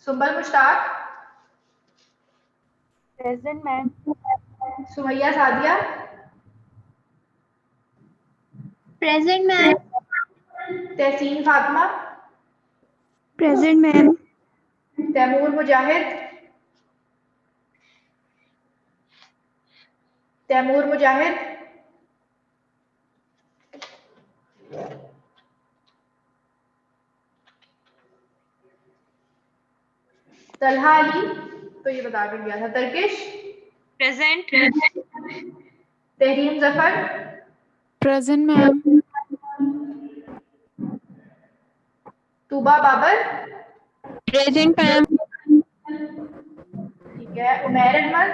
Sumbal Mushtaq, present ma'am. Sumaiya Sadia, present ma'am. Tehseen Fatima, present ma'am. Taimur Mujahid, Taimur Mujahid, Talha Ali, तो ये बता कर गया था। Tarkish, present. Tahreem Zafar, present ma'am. Tooba Babar, present ma'am. ठीक है। Umair Ahmed,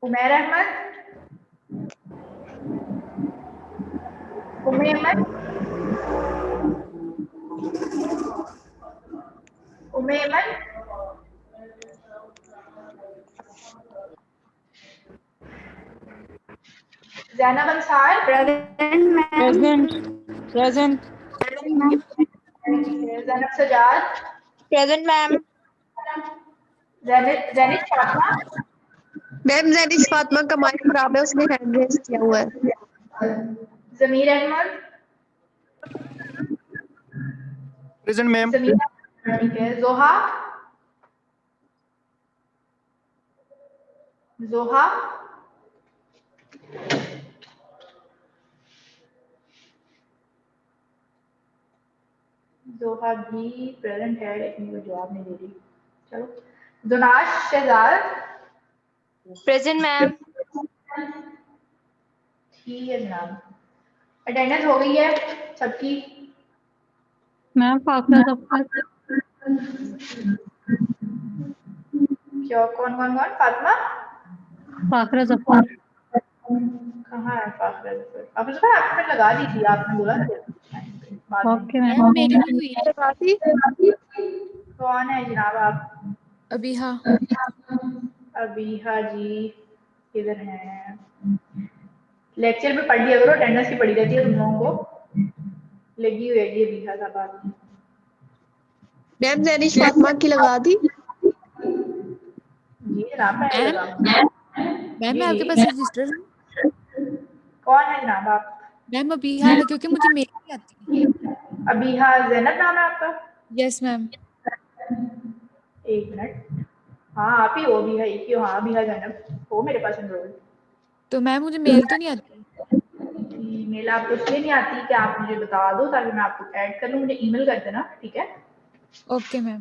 Umair Ahmed, Umme Ahmed, Umme Ahmed, Zainab Ansar, present ma'am. Present. Zainab Sajjad, present ma'am. Zainish Fatima, ma'am Zainish Fatima का माइक खराब है, उसने हैंड रेज किया हुआ है। ज़मीर अहमद, प्रेजेंट मैम। ज़मीर, ठीक है। जोहा, जोहा, जोहा भी प्रेजेंट है लेकिन वो जवाब नहीं दे रही। चलो। दुनाश शहजाद, प्रेजेंट मैम। ठीक है जनाब। अटेंडेंस हो गई है सबकी। मैम फाखरा जफर। क्या कौन कौन कौन? फातिमा, फाखरा जफर। कहाँ है फाखरा जफर? फाखरा जफर आपने लगा दी थी, आपने बोला था बाद में। Okay ma'am. मेरी भी हुई है। कौन है जनाब आप? अबीहा। अबीहा जी किधर हैं? लेक्चर में पढ़ लिया करो, अटेंडेंस की पड़ी रहती है तुम लोगों को, लगी हुई है ये अबीहा साहब आपकी। मैम जैनिश फातिमा की लगा दी। जी जनाब मैं लगा। मैम मैं आपके पास रजिस्टर हूँ। कौन है जनाब आप? मैम अबीहा है क्योंकि मुझे मेल नहीं आती। अबीहा ज़ैनब नाम है आपका? Yes ma'am. एक मिनट। हाँ आप ही हो अबीहा, एक ही हो। हाँ अबीहा ज़ैनब हो मेरे पास एनरोल। तो मैम मुझे मेल तो नहीं आती। ईमेल आपको इसलिए नहीं आती कि आप मुझे बता दो ताकि मैं आपको ऐड कर लूँ। मुझे ईमेल कर देना, ठीक है? Okay ma'am.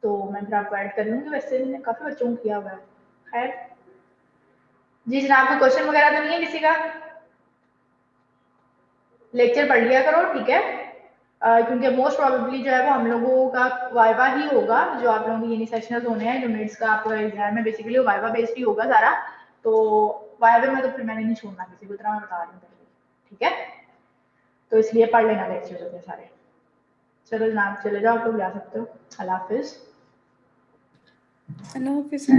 तो मैं फिर आपको ऐड कर लूँगी। वैसे मैंने काफ़ी बच्चों को किया हुआ है। खैर जी जनाब, कोई क्वेश्चन वगैरह तो नहीं है किसी का? लेक्चर पढ़ लिया करो, ठीक है? क्योंकि मोस्ट प्रोबेबली जो है वो हम लोगों का वाइवा ही होगा, जो आप लोगों के यूनि सेशनल होने हैं, जो मिड्स का आपका एग्जाम है बेसिकली वो वाइवा बेस्ड ही होगा सारा। तो वाइवा में तो फिर मैंने नहीं छोड़ना किसी को, इतना मैं बता रही हूँ पहले, ठीक है? तो इसलिए पढ़ लेना लेक्चर होते सारे। चलो जनाब चले जाओ, आप लोग जा सकते हो। अल्लाह हाफिज। अल्लाह हाफिज़।